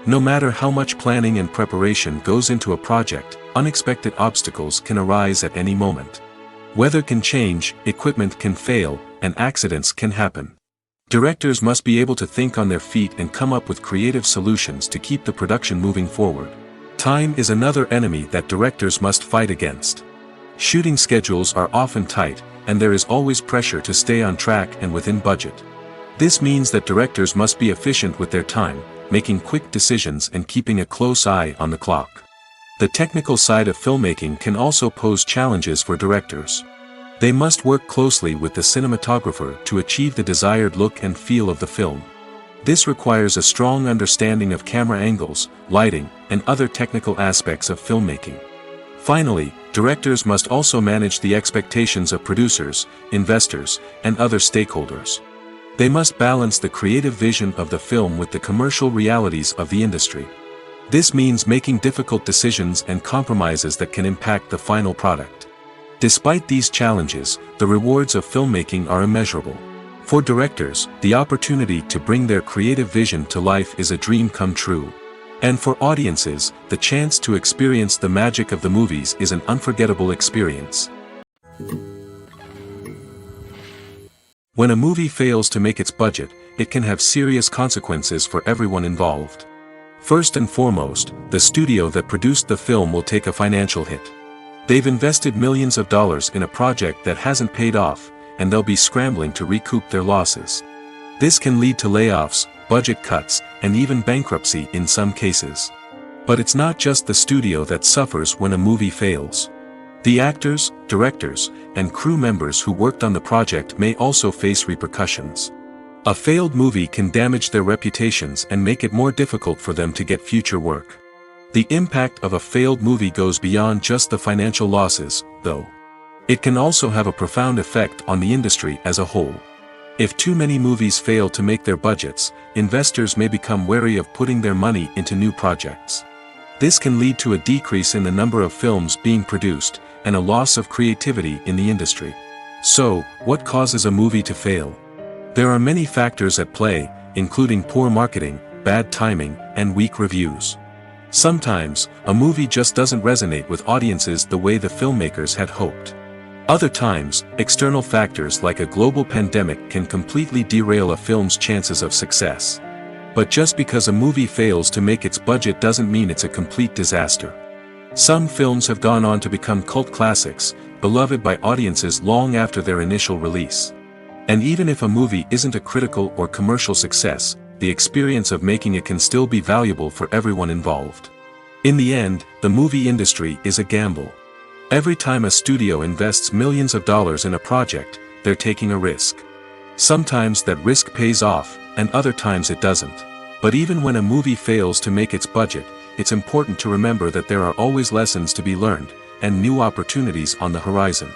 No matter how much planning and preparation goes into a project, unexpected obstacles can arise at any moment. Weather can change, equipment can fail, and accidents can happen. Directors must be able to think on their feet and come up with creative solutions to keep the production moving forward. Time is another enemy that directors must fight against. Shooting schedules are often tight, and there is always pressure to stay on track and within budget. This means that directors must be efficient with their time, making quick decisions and keeping a close eye on the clock. The technical side of filmmaking can also pose challenges for directors. They must work closely with the cinematographer to achieve the desired look and feel of the film. This requires a strong understanding of camera angles, lighting, and other technical aspects of filmmaking. Finally, directors must also manage the expectations of producers, investors, and other stakeholders. They must balance the creative vision of the film with the commercial realities of the industry. This means making difficult decisions and compromises that can impact the final product. Despite these challenges, the rewards of filmmaking are immeasurable. For directors, the opportunity to bring their creative vision to life is a dream come true. And for audiences, the chance to experience the magic of the movies is an unforgettable experience. When a movie fails to make its budget, it can have serious consequences for everyone involved. First and foremost, the studio that produced the film will take a financial hit. They've invested millions of dollars in a project that hasn't paid off, and they'll be scrambling to recoup their losses. This can lead to layoffs, budget cuts, and even bankruptcy in some cases. But it's not just the studio that suffers when a movie fails. The actors, directors, and crew members who worked on the project may also face repercussions. A failed movie can damage their reputations and make it more difficult for them to get future work. The impact of a failed movie goes beyond just the financial losses, though. It can also have a profound effect on the industry as a whole. If too many movies fail to make their budgets, investors may become wary of putting their money into new projects. This can lead to a decrease in the number of films being produced, and a loss of creativity in the industry. So, what causes a movie to fail? There are many factors at play, including poor marketing, bad timing, and weak reviews. Sometimes, a movie just doesn't resonate with audiences the way the filmmakers had hoped. Other times, external factors like a global pandemic can completely derail a film's chances of success. But just because a movie fails to make its budget doesn't mean it's a complete disaster. Some films have gone on to become cult classics, beloved by audiences long after their initial release. And even if a movie isn't a critical or commercial success, the experience of making it can still be valuable for everyone involved. In the end, the movie industry is a gamble. Every time a studio invests millions of dollars in a project, they're taking a risk. Sometimes that risk pays off, and other times it doesn't. But even when a movie fails to make its budget, it's important to remember that there are always lessons to be learned, and new opportunities on the horizon.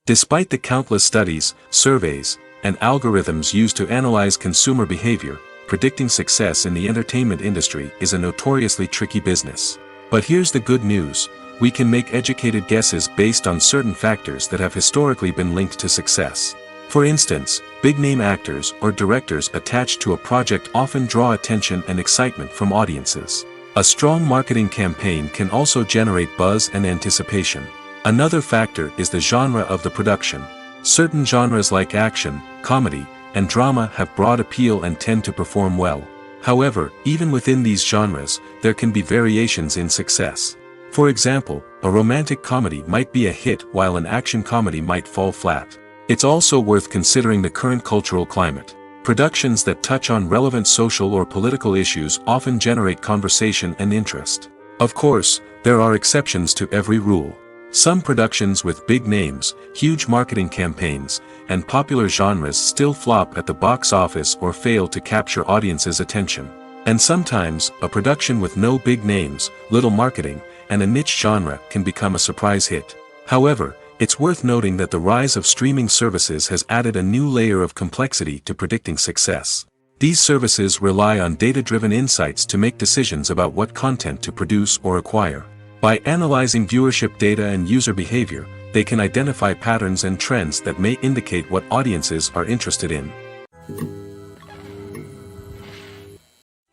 Despite the countless studies, surveys, and algorithms used to analyze consumer behavior, predicting success in the entertainment industry is a notoriously tricky business. But here's the good news: we can make educated guesses based on certain factors that have historically been linked to success. For instance, big-name actors or directors attached to a project often draw attention and excitement from audiences. A strong marketing campaign can also generate buzz and anticipation. Another factor is the genre of the production. Certain genres like action, comedy, and drama have broad appeal and tend to perform well. However, even within these genres, there can be variations in success. For example, a romantic comedy might be a hit while an action comedy might fall flat. It's also worth considering the current cultural climate. Productions that touch on relevant social or political issues often generate conversation and interest. Of course, there are exceptions to every rule. Some productions with big names, huge marketing campaigns, and popular genres still flop at the box office or fail to capture audiences' attention. And sometimes, a production with no big names, little marketing, and a niche genre can become a surprise hit. However, it's worth noting that the rise of streaming services has added a new layer of complexity to predicting success. These services rely on data-driven insights to make decisions about what content to produce or acquire. By analyzing viewership data and user behavior, they can identify patterns and trends that may indicate what audiences are interested in.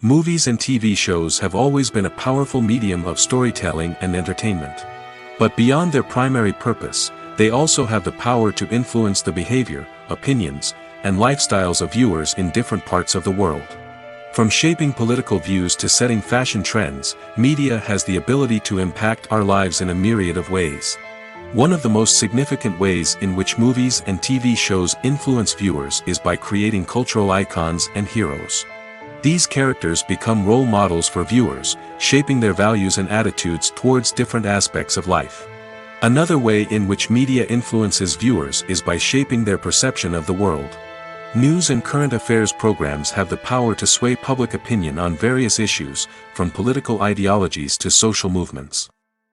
Movies and TV shows have always been a powerful medium of storytelling and entertainment. But beyond their primary purpose, they also have the power to influence the behavior, opinions, and lifestyles of viewers in different parts of the world. From shaping political views to setting fashion trends, media has the ability to impact our lives in a myriad of ways. One of the most significant ways in which movies and TV shows influence viewers is by creating cultural icons and heroes. These characters become role models for viewers, shaping their values and attitudes towards different aspects of life. Another way in which media influences viewers is by shaping their perception of the world. News and current affairs programs have the power to sway public opinion on various issues, from political ideologies to social movements.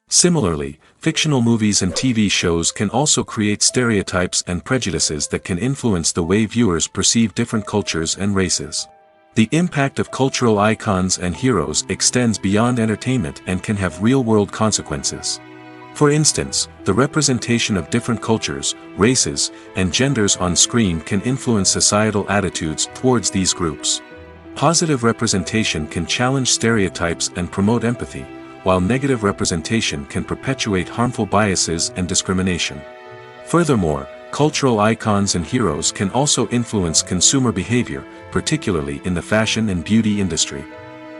Similarly, fictional movies and TV shows can also create stereotypes and prejudices that can influence the way viewers perceive different cultures and races. The impact of cultural icons and heroes extends beyond entertainment and can have real-world consequences. For instance, the representation of different cultures, races, and genders on screen can influence societal attitudes towards these groups. Positive representation can challenge stereotypes and promote empathy, while negative representation can perpetuate harmful biases and discrimination. Furthermore, cultural icons and heroes can also influence consumer behavior, particularly in the fashion and beauty industry.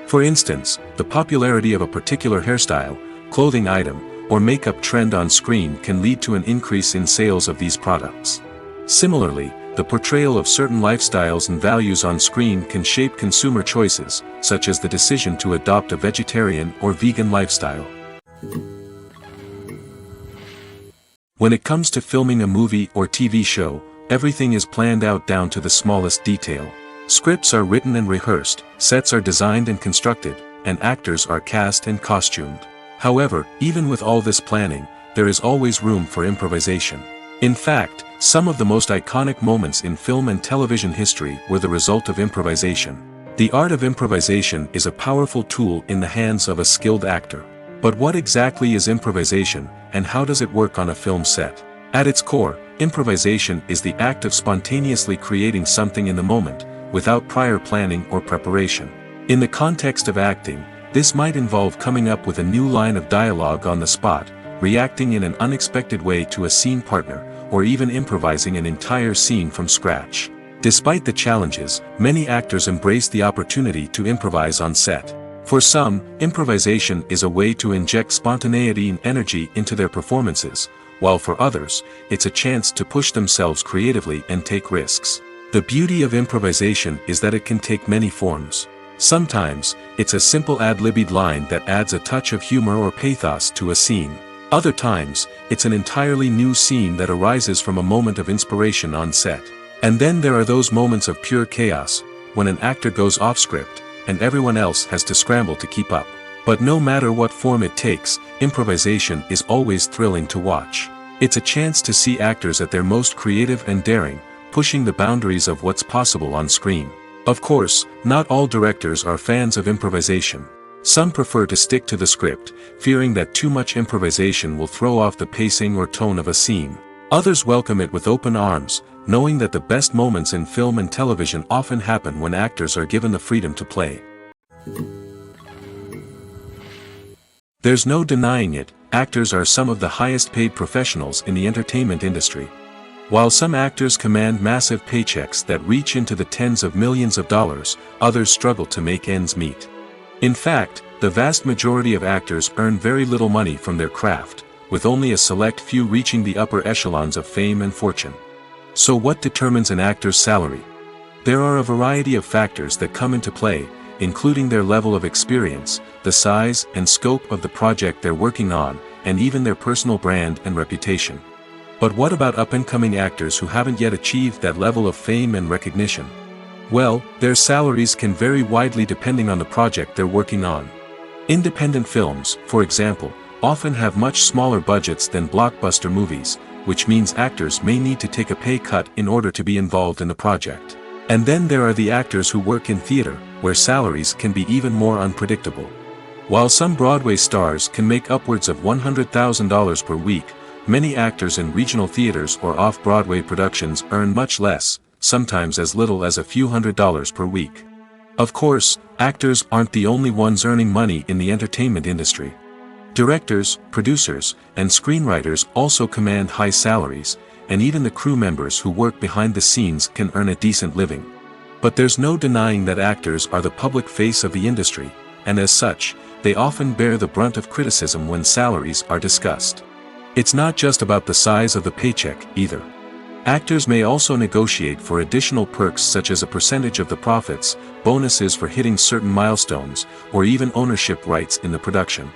For instance, the popularity of a particular hairstyle, clothing item, or makeup trend on screen can lead to an increase in sales of these products. Similarly, the portrayal of certain lifestyles and values on screen can shape consumer choices, such as the decision to adopt a vegetarian or vegan lifestyle. When it comes to filming a movie or TV show, everything is planned out down to the smallest detail. Scripts are written and rehearsed, sets are designed and constructed, and actors are cast and costumed. However, even with all this planning, there is always room for improvisation. In fact, some of the most iconic moments in film and television history were the result of improvisation. The art of improvisation is a powerful tool in the hands of a skilled actor. But what exactly is improvisation, and how does it work on a film set? At its core, improvisation is the act of spontaneously creating something in the moment, without prior planning or preparation. In the context of acting, this might involve coming up with a new line of dialogue on the spot, reacting in an unexpected way to a scene partner, or even improvising an entire scene from scratch. Despite the challenges, many actors embrace the opportunity to improvise on set. For some, improvisation is a way to inject spontaneity and energy into their performances, while for others, it's a chance to push themselves creatively and take risks. The beauty of improvisation is that it can take many forms. Sometimes, it's a simple ad-libbed line that adds a touch of humor or pathos to a scene. Other times, it's an entirely new scene that arises from a moment of inspiration on set. And then there are those moments of pure chaos, when an actor goes off script, and everyone else has to scramble to keep up. But no matter what form it takes, improvisation is always thrilling to watch. It's a chance to see actors at their most creative and daring, pushing the boundaries of what's possible on screen. Of course, not all directors are fans of improvisation. Some prefer to stick to the script, fearing that too much improvisation will throw off the pacing or tone of a scene. Others welcome it with open arms, knowing that the best moments in film and television often happen when actors are given the freedom to play. There's no denying it, actors are some of the highest paid professionals in the entertainment industry. While some actors command massive paychecks that reach into the tens of millions of dollars, others struggle to make ends meet. In fact, the vast majority of actors earn very little money from their craft, with only a select few reaching the upper echelons of fame and fortune. So what determines an actor's salary? There are a variety of factors that come into play, including their level of experience, the size and scope of the project they're working on, and even their personal brand and reputation. But what about up-and-coming actors who haven't yet achieved that level of fame and recognition? Well, their salaries can vary widely depending on the project they're working on. Independent films, for example, often have much smaller budgets than blockbuster movies, which means actors may need to take a pay cut in order to be involved in the project. And then there are the actors who work in theater, where salaries can be even more unpredictable. While some Broadway stars can make upwards of $100,000 per week, many actors in regional theaters or off-Broadway productions earn much less, sometimes as little as a few $100s per week. Of course, actors aren't the only ones earning money in the entertainment industry. Directors, producers, and screenwriters also command high salaries, and even the crew members who work behind the scenes can earn a decent living. But there's no denying that actors are the public face of the industry, and as such, they often bear the brunt of criticism when salaries are discussed. It's not just about the size of the paycheck, either. Actors may also negotiate for additional perks such as a percentage of the profits, bonuses for hitting certain milestones, or even ownership rights in the production.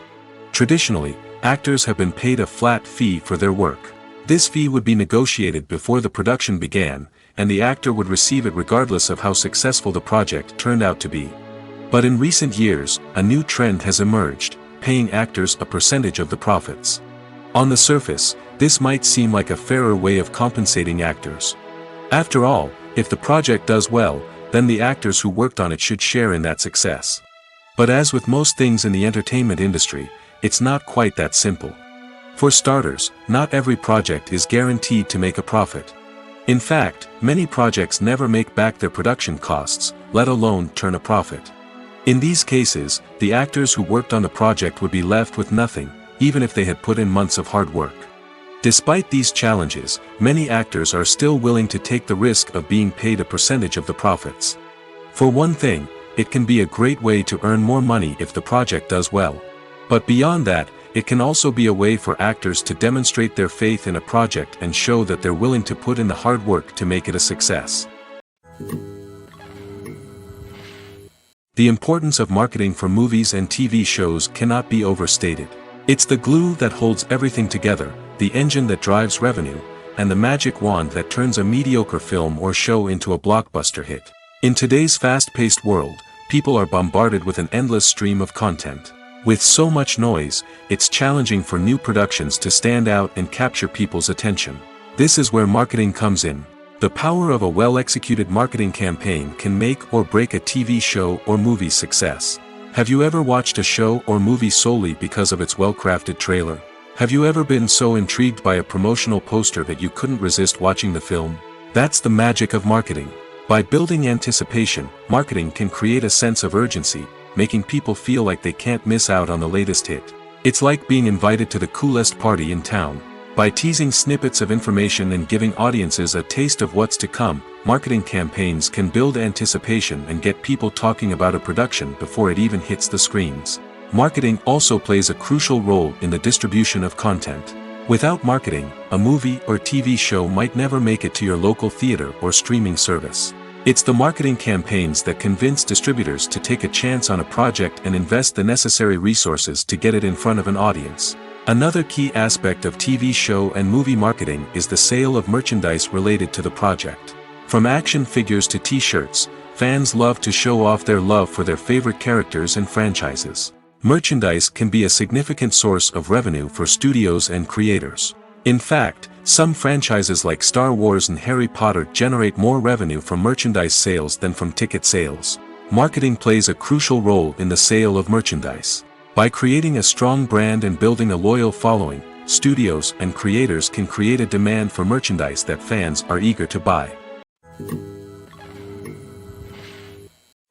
Traditionally, actors have been paid a flat fee for their work. This fee would be negotiated before the production began, and the actor would receive it regardless of how successful the project turned out to be. But in recent years, a new trend has emerged, paying actors a percentage of the profits. On the surface, this might seem like a fairer way of compensating actors. After all, if the project does well, then the actors who worked on it should share in that success. But as with most things in the entertainment industry, it's not quite that simple. For starters, not every project is guaranteed to make a profit. In fact, many projects never make back their production costs, let alone turn a profit. In these cases, the actors who worked on the project would be left with nothing, even if they had put in months of hard work. Despite these challenges, many actors are still willing to take the risk of being paid a percentage of the profits. For one thing, it can be a great way to earn more money if the project does well. But beyond that, it can also be a way for actors to demonstrate their faith in a project and show that they're willing to put in the hard work to make it a success. The importance of marketing for movies and TV shows cannot be overstated. It's the glue that holds everything together, the engine that drives revenue, and the magic wand that turns a mediocre film or show into a blockbuster hit. In today's fast-paced world, people are bombarded with an endless stream of content. With so much noise, it's challenging for new productions to stand out and capture people's attention. This is where marketing comes in. The power of a well-executed marketing campaign can make or break a TV show or movie's success. Have you ever watched a show or movie solely because of its well-crafted trailer? Have you ever been so intrigued by a promotional poster that you couldn't resist watching the film? That's the magic of marketing. By building anticipation, marketing can create a sense of urgency, making people feel like they can't miss out on the latest hit. It's like being invited to the coolest party in town. By teasing snippets of information and giving audiences a taste of what's to come, marketing campaigns can build anticipation and get people talking about a production before it even hits the screens. Marketing also plays a crucial role in the distribution of content. Without marketing, a movie or TV show might never make it to your local theater or streaming service. It's the marketing campaigns that convince distributors to take a chance on a project and invest the necessary resources to get it in front of an audience. Another key aspect of TV show and movie marketing is the sale of merchandise related to the project. From action figures to t-shirts, fans love to show off their love for their favorite characters and franchises. Merchandise can be a significant source of revenue for studios and creators. In fact, some franchises like Star Wars and Harry Potter generate more revenue from merchandise sales than from ticket sales. Marketing plays a crucial role in the sale of merchandise. By creating a strong brand and building a loyal following, studios and creators can create a demand for merchandise that fans are eager to buy.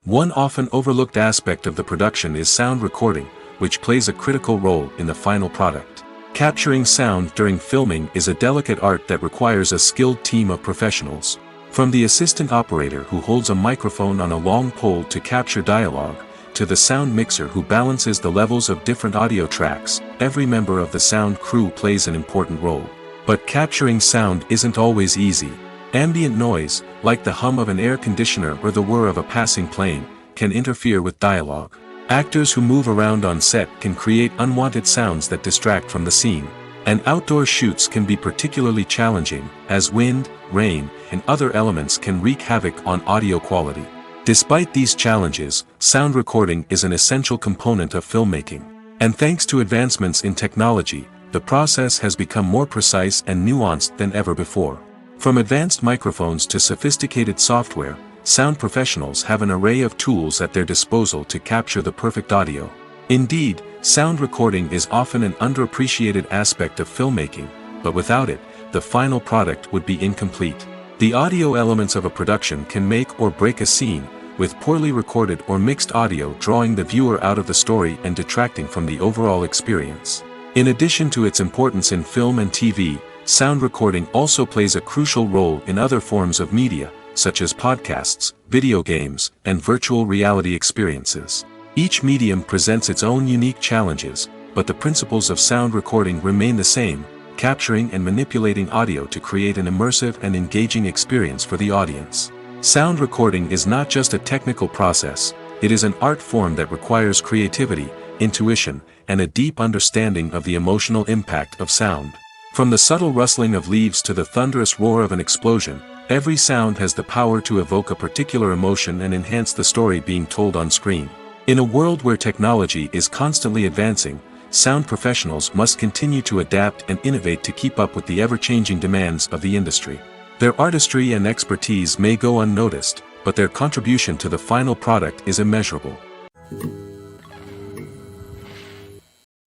One often overlooked aspect of the production is sound recording, which plays a critical role in the final product. Capturing sound during filming is a delicate art that requires a skilled team of professionals. From the assistant operator who holds a microphone on a long pole to capture dialogue, to the sound mixer who balances the levels of different audio tracks, every member of the sound crew plays an important role. But capturing sound isn't always easy. Ambient noise, like the hum of an air conditioner or the whir of a passing plane, can interfere with dialogue. Actors who move around on set can create unwanted sounds that distract from the scene. And outdoor shoots can be particularly challenging, as wind, rain, and other elements can wreak havoc on audio quality. Despite these challenges, sound recording is an essential component of filmmaking. And thanks to advancements in technology, the process has become more precise and nuanced than ever before. From advanced microphones to sophisticated software, sound professionals have an array of tools at their disposal to capture the perfect audio. Indeed, sound recording is often an underappreciated aspect of filmmaking, but without it, the final product would be incomplete. The audio elements of a production can make or break a scene, with poorly recorded or mixed audio drawing the viewer out of the story and detracting from the overall experience. In addition to its importance in film and TV, sound recording also plays a crucial role in other forms of media, such as podcasts, video games, and virtual reality experiences. Each medium presents its own unique challenges, but the principles of sound recording remain the same, capturing and manipulating audio to create an immersive and engaging experience for the audience. Sound recording is not just a technical process, it is an art form that requires creativity, intuition, and a deep understanding of the emotional impact of sound. From the subtle rustling of leaves to the thunderous roar of an explosion, every sound has the power to evoke a particular emotion and enhance the story being told on screen. In a world where technology is constantly advancing, sound professionals must continue to adapt and innovate to keep up with the ever-changing demands of the industry. Their artistry and expertise may go unnoticed, but their contribution to the final product is immeasurable.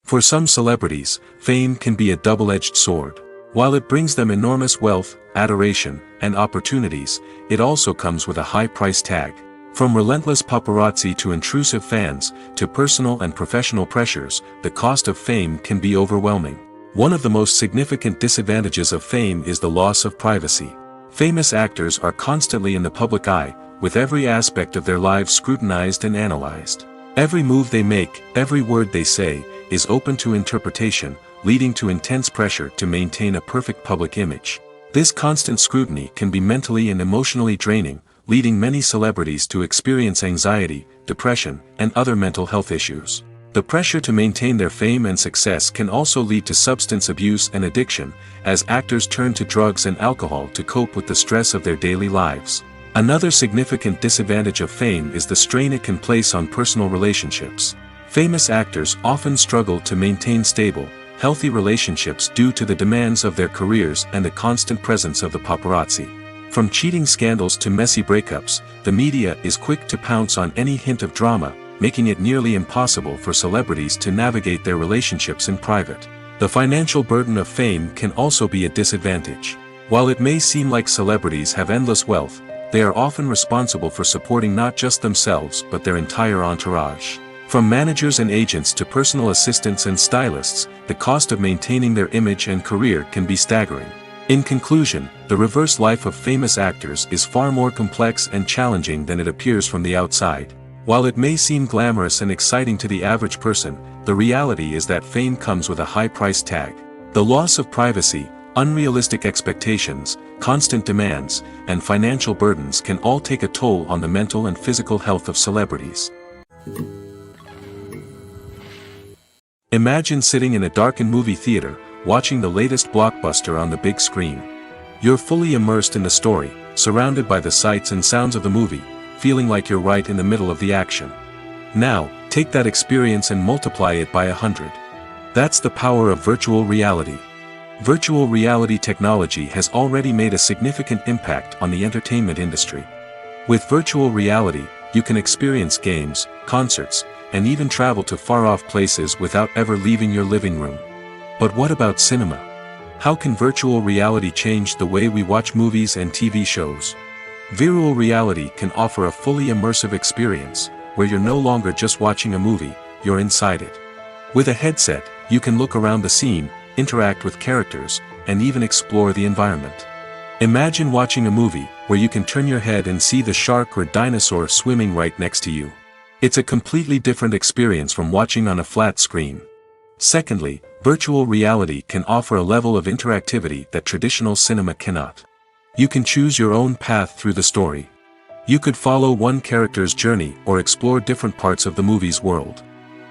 For some celebrities, fame can be a double-edged sword. While it brings them enormous wealth, adoration, and opportunities, it also comes with a high price tag. From relentless paparazzi to intrusive fans, to personal and professional pressures, the cost of fame can be overwhelming. One of the most significant disadvantages of fame is the loss of privacy. Famous actors are constantly in the public eye, with every aspect of their lives scrutinized and analyzed. Every move they make, every word they say, is open to interpretation, leading to intense pressure to maintain a perfect public image. This constant scrutiny can be mentally and emotionally draining, leading many celebrities to experience anxiety, depression, and other mental health issues. The pressure to maintain their fame and success can also lead to substance abuse and addiction, as actors turn to drugs and alcohol to cope with the stress of their daily lives. Another significant disadvantage of fame is the strain it can place on personal relationships. Famous actors often struggle to maintain stable, healthy relationships due to the demands of their careers and the constant presence of the paparazzi. From cheating scandals to messy breakups, the media is quick to pounce on any hint of drama, making it nearly impossible for celebrities to navigate their relationships in private. The financial burden of fame can also be a disadvantage. While it may seem like celebrities have endless wealth, they are often responsible for supporting not just themselves but their entire entourage. From managers and agents to personal assistants and stylists, the cost of maintaining their image and career can be staggering. In conclusion, the reverse life of famous actors is far more complex and challenging than it appears from the outside. While it may seem glamorous and exciting to the average person, the reality is that fame comes with a high price tag. The loss of privacy, unrealistic expectations, constant demands, and financial burdens can all take a toll on the mental and physical health of celebrities. Imagine sitting in a darkened movie theater, watching the latest blockbuster on the big screen. You're fully immersed in the story, surrounded by the sights and sounds of the movie, feeling like you're right in the middle of the action. Now, take that experience and multiply it by 100. That's the power of virtual reality. Virtual reality technology has already made a significant impact on the entertainment industry. With virtual reality, you can experience games, concerts, and even travel to far-off places without ever leaving your living room. But what about cinema? How can virtual reality change the way we watch movies and TV shows? Virtual reality can offer a fully immersive experience, where you're no longer just watching a movie, you're inside it. With a headset, you can look around the scene, interact with characters, and even explore the environment. Imagine watching a movie, where you can turn your head and see the shark or dinosaur swimming right next to you. It's a completely different experience from watching on a flat screen. Secondly, virtual reality can offer a level of interactivity that traditional cinema cannot. You can choose your own path through the story. You could follow one character's journey or explore different parts of the movie's world.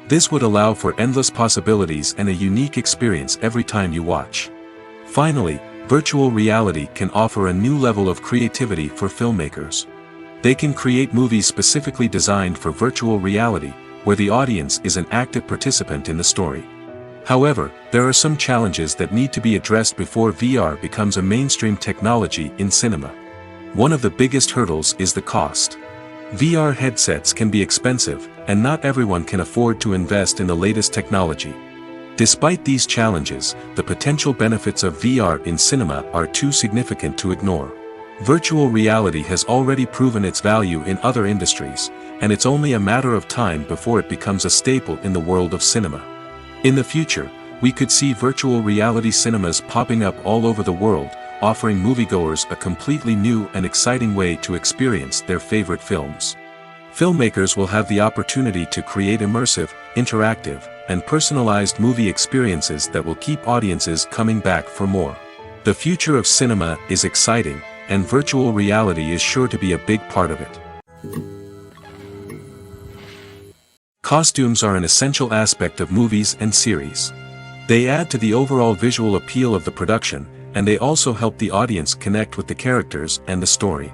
This would allow for endless possibilities and a unique experience every time you watch. Finally, virtual reality can offer a new level of creativity for filmmakers. They can create movies specifically designed for virtual reality, where the audience is an active participant in the story. However, there are some challenges that need to be addressed before VR becomes a mainstream technology in cinema. One of the biggest hurdles is the cost. VR headsets can be expensive, and not everyone can afford to invest in the latest technology. Despite these challenges, the potential benefits of VR in cinema are too significant to ignore. Virtual reality has already proven its value in other industries, and it's only a matter of time before it becomes a staple in the world of cinema. In the future, we could see virtual reality cinemas popping up all over the world, offering moviegoers a completely new and exciting way to experience their favorite films. Filmmakers will have the opportunity to create immersive, interactive, and personalized movie experiences that will keep audiences coming back for more. The future of cinema is exciting, and virtual reality is sure to be a big part of it. Costumes are an essential aspect of movies and series. They add to the overall visual appeal of the production, and they also help the audience connect with the characters and the story.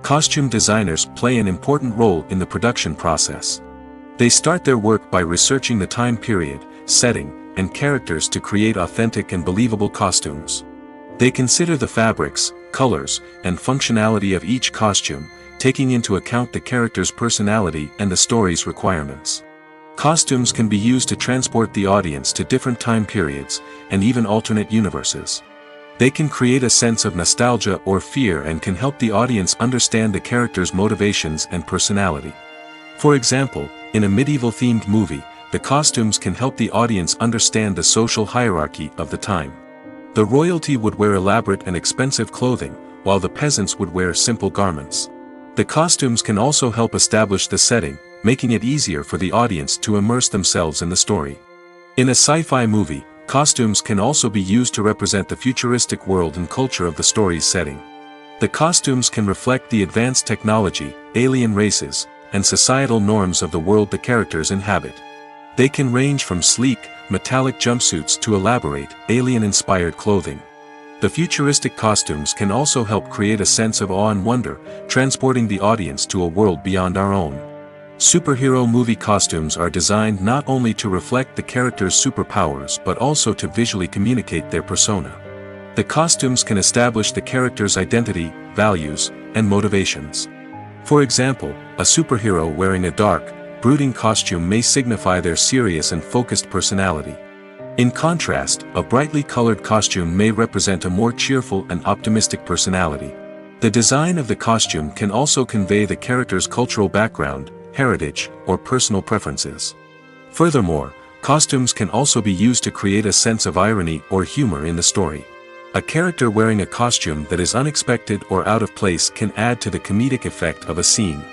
Costume designers play an important role in the production process. They start their work by researching the time period, setting, and characters to create authentic and believable costumes. They consider the fabrics, colors, and functionality of each costume, taking into account the character's personality and the story's requirements. Costumes can be used to transport the audience to different time periods, and even alternate universes. They can create a sense of nostalgia or fear and can help the audience understand the character's motivations and personality. For example, in a medieval-themed movie, the costumes can help the audience understand the social hierarchy of the time. The royalty would wear elaborate and expensive clothing, while the peasants would wear simple garments. The costumes can also help establish the setting, making it easier for the audience to immerse themselves in the story. In a sci-fi movie, costumes can also be used to represent the futuristic world and culture of the story's setting. The costumes can reflect the advanced technology, alien races, and societal norms of the world the characters inhabit. They can range from sleek, metallic jumpsuits to elaborate, alien-inspired clothing. The futuristic costumes can also help create a sense of awe and wonder, transporting the audience to a world beyond our own. Superhero movie costumes are designed not only to reflect the character's superpowers but also to visually communicate their persona. The costumes can establish the character's identity, values, and motivations. For example, a superhero wearing a dark, brooding costume may signify their serious and focused personality. In contrast, a brightly colored costume may represent a more cheerful and optimistic personality. The design of the costume can also convey the character's cultural background, heritage, or personal preferences. Furthermore, costumes can also be used to create a sense of irony or humor in the story. A character wearing a costume that is unexpected or out of place can add to the comedic effect of a scene.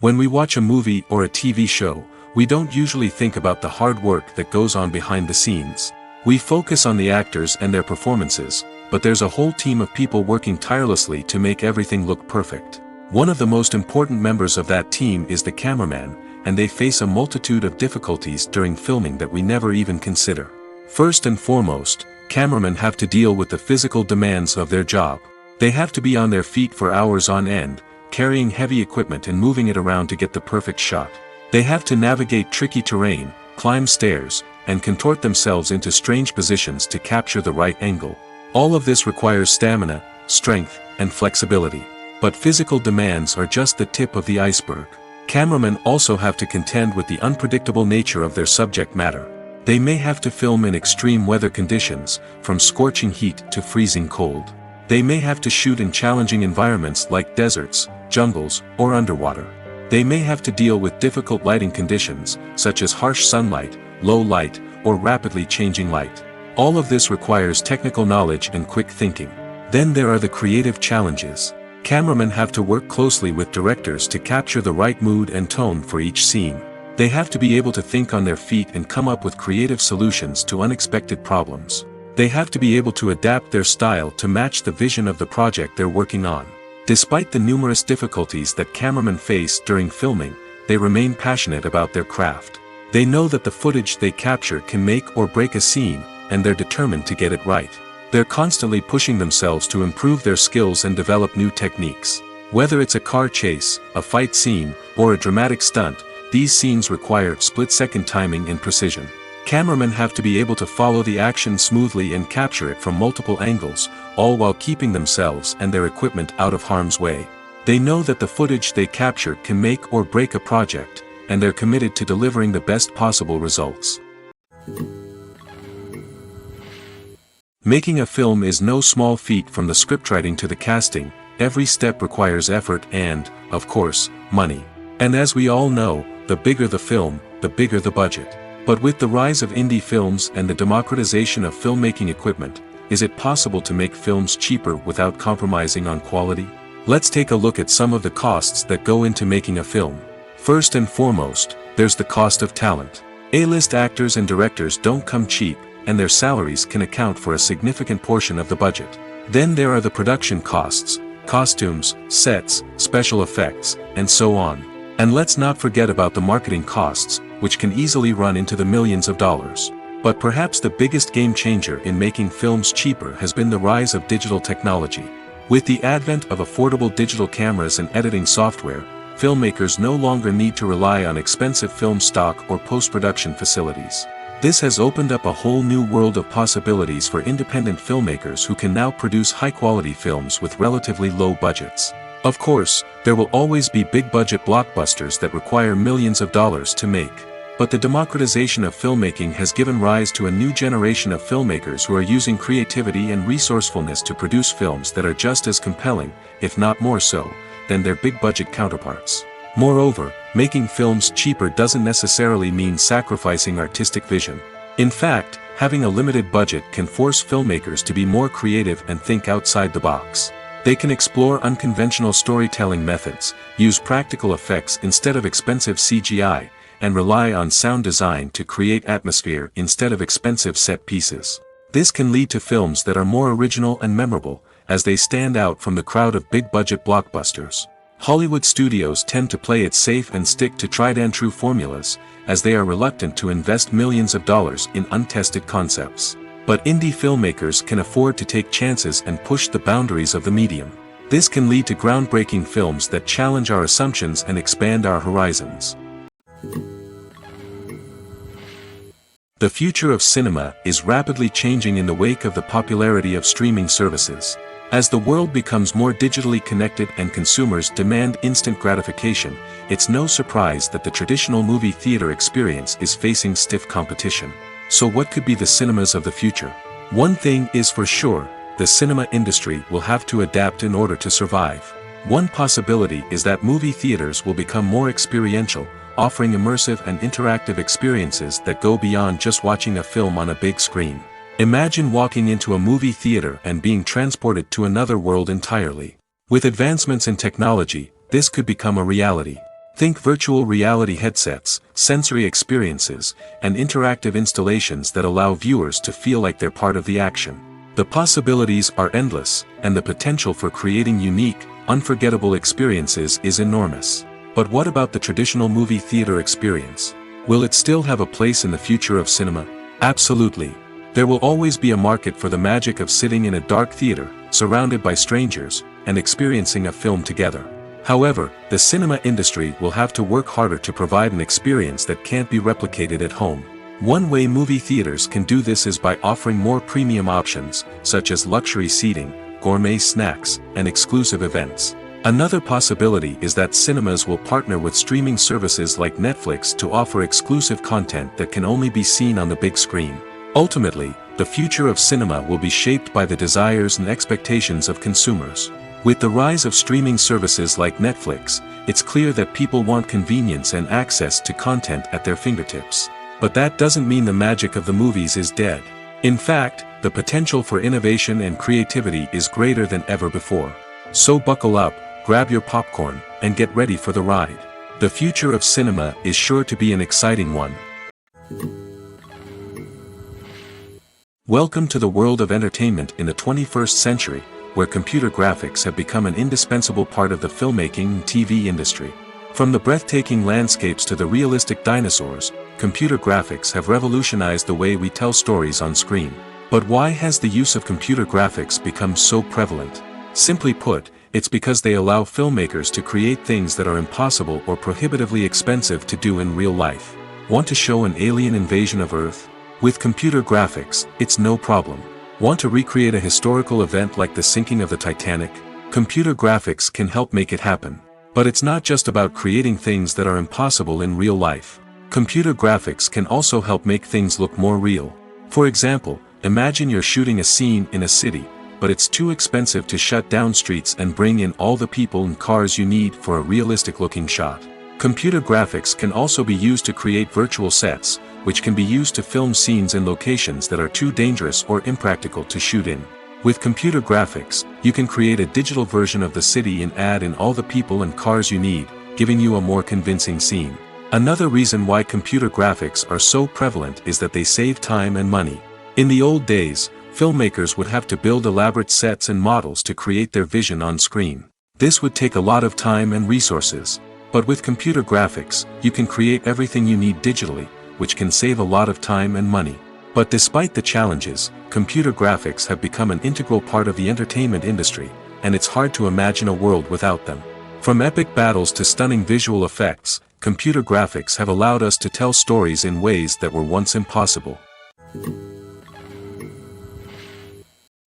When we watch a movie or a TV show, we don't usually think about the hard work that goes on behind the scenes. We focus on the actors and their performances, but there's a whole team of people working tirelessly to make everything look perfect. One of the most important members of that team is the cameraman, and they face a multitude of difficulties during filming that we never even consider. First and foremost, cameramen have to deal with the physical demands of their job. They have to be on their feet for hours on end, carrying heavy equipment and moving it around to get the perfect shot. They have to navigate tricky terrain, climb stairs, and contort themselves into strange positions to capture the right angle. All of this requires stamina, strength, and flexibility. But physical demands are just the tip of the iceberg. Cameramen also have to contend with the unpredictable nature of their subject matter. They may have to film in extreme weather conditions, from scorching heat to freezing cold. They may have to shoot in challenging environments like deserts, jungles, or underwater. They may have to deal with difficult lighting conditions, such as harsh sunlight, low light, or rapidly changing light. All of this requires technical knowledge and quick thinking. Then there are the creative challenges. Cameramen have to work closely with directors to capture the right mood and tone for each scene. They have to be able to think on their feet and come up with creative solutions to unexpected problems. They have to be able to adapt their style to match the vision of the project they're working on. Despite the numerous difficulties that cameramen face during filming, they remain passionate about their craft. They know that the footage they capture can make or break a scene, and they're determined to get it right. They're constantly pushing themselves to improve their skills and develop new techniques. Whether it's a car chase, a fight scene, or a dramatic stunt, these scenes require split-second timing and precision. Cameramen have to be able to follow the action smoothly and capture it from multiple angles, all while keeping themselves and their equipment out of harm's way. They know that the footage they capture can make or break a project, and they're committed to delivering the best possible results. Making a film is no small feat. From the scriptwriting to the casting, every step requires effort and, of course, money. And as we all know, the bigger the film, the bigger the budget. But with the rise of indie films and the democratization of filmmaking equipment, is it possible to make films cheaper without compromising on quality? Let's take a look at some of the costs that go into making a film. First and foremost, there's the cost of talent. A-list actors and directors don't come cheap, and their salaries can account for a significant portion of the budget. Then there are the production costs, costumes, sets, special effects, and so on. And let's not forget about the marketing costs, which can easily run into the millions of dollars. But perhaps the biggest game changer in making films cheaper has been the rise of digital technology. With the advent of affordable digital cameras and editing software, filmmakers no longer need to rely on expensive film stock or post-production facilities. This has opened up a whole new world of possibilities for independent filmmakers who can now produce high-quality films with relatively low budgets. Of course, there will always be big-budget blockbusters that require millions of dollars to make. But the democratization of filmmaking has given rise to a new generation of filmmakers who are using creativity and resourcefulness to produce films that are just as compelling, if not more so, than their big-budget counterparts. Moreover, making films cheaper doesn't necessarily mean sacrificing artistic vision. In fact, having a limited budget can force filmmakers to be more creative and think outside the box. They can explore unconventional storytelling methods, use practical effects instead of expensive CGI, and rely on sound design to create atmosphere instead of expensive set pieces. This can lead to films that are more original and memorable, as they stand out from the crowd of big-budget blockbusters. Hollywood studios tend to play it safe and stick to tried-and-true formulas, as they are reluctant to invest millions of dollars in untested concepts. But indie filmmakers can afford to take chances and push the boundaries of the medium. This can lead to groundbreaking films that challenge our assumptions and expand our horizons. The future of cinema is rapidly changing in the wake of the popularity of streaming services. As the world becomes more digitally connected and consumers demand instant gratification, it's no surprise that the traditional movie theater experience is facing stiff competition. So what could be the cinemas of the future? One thing is for sure, the cinema industry will have to adapt in order to survive. One possibility is that movie theaters will become more experiential, offering immersive and interactive experiences that go beyond just watching a film on a big screen. Imagine walking into a movie theater and being transported to another world entirely. With advancements in technology, this could become a reality. Think virtual reality headsets, sensory experiences, and interactive installations that allow viewers to feel like they're part of the action. The possibilities are endless, and the potential for creating unique, unforgettable experiences is enormous. But what about the traditional movie theater experience? Will it still have a place in the future of cinema? Absolutely. There will always be a market for the magic of sitting in a dark theater, surrounded by strangers, and experiencing a film together. However, the cinema industry will have to work harder to provide an experience that can't be replicated at home. One way movie theaters can do this is by offering more premium options, such as luxury seating, gourmet snacks, and exclusive events. Another possibility is that cinemas will partner with streaming services like Netflix to offer exclusive content that can only be seen on the big screen. Ultimately, the future of cinema will be shaped by the desires and expectations of consumers. With the rise of streaming services like Netflix, it's clear that people want convenience and access to content at their fingertips. But that doesn't mean the magic of the movies is dead. In fact, the potential for innovation and creativity is greater than ever before. So buckle up, grab your popcorn, and get ready for the ride. The future of cinema is sure to be an exciting one. Welcome to the world of entertainment in the 21st century, where computer graphics have become an indispensable part of the filmmaking and TV industry. From the breathtaking landscapes to the realistic dinosaurs, computer graphics have revolutionized the way we tell stories on screen. But why has the use of computer graphics become so prevalent? Simply put, it's because they allow filmmakers to create things that are impossible or prohibitively expensive to do in real life. Want to show an alien invasion of Earth? With computer graphics, it's no problem. Want to recreate a historical event like the sinking of the Titanic? Computer graphics can help make it happen. But it's not just about creating things that are impossible in real life. Computer graphics can also help make things look more real. For example, imagine you're shooting a scene in a city, but it's too expensive to shut down streets and bring in all the people and cars you need for a realistic-looking shot. Computer graphics can also be used to create virtual sets, which can be used to film scenes in locations that are too dangerous or impractical to shoot in. With computer graphics, you can create a digital version of the city and add in all the people and cars you need, giving you a more convincing scene. Another reason why computer graphics are so prevalent is that they save time and money. In the old days, filmmakers would have to build elaborate sets and models to create their vision on screen. This would take a lot of time and resources. But with computer graphics, you can create everything you need digitally, which can save a lot of time and money. But despite the challenges, computer graphics have become an integral part of the entertainment industry, and it's hard to imagine a world without them. From epic battles to stunning visual effects, computer graphics have allowed us to tell stories in ways that were once impossible.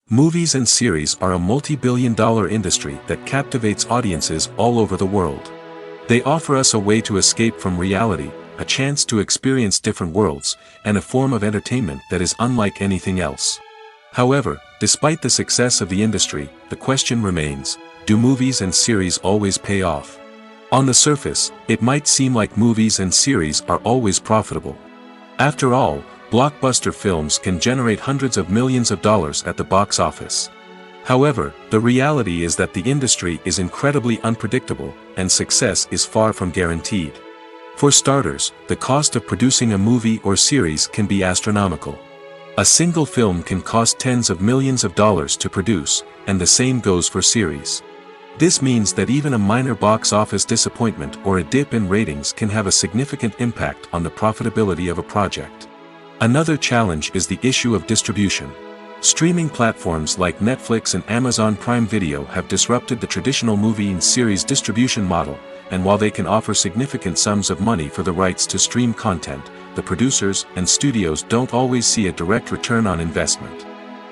Movies and series are a multi-billion-dollar industry that captivates audiences all over the world. They offer us a way to escape from reality, a chance to experience different worlds, and a form of entertainment that is unlike anything else. However, despite the success of the industry, the question remains, do movies and series always pay off? On the surface, it might seem like movies and series are always profitable. After all, blockbuster films can generate hundreds of millions of dollars at the box office. However, the reality is that the industry is incredibly unpredictable, and success is far from guaranteed. For starters, the cost of producing a movie or series can be astronomical. A single film can cost tens of millions of dollars to produce, and the same goes for series. This means that even a minor box office disappointment or a dip in ratings can have a significant impact on the profitability of a project. Another challenge is the issue of distribution. Streaming platforms like Netflix and Amazon Prime Video have disrupted the traditional movie and series distribution model, and while they can offer significant sums of money for the rights to stream content, the producers and studios don't always see a direct return on investment.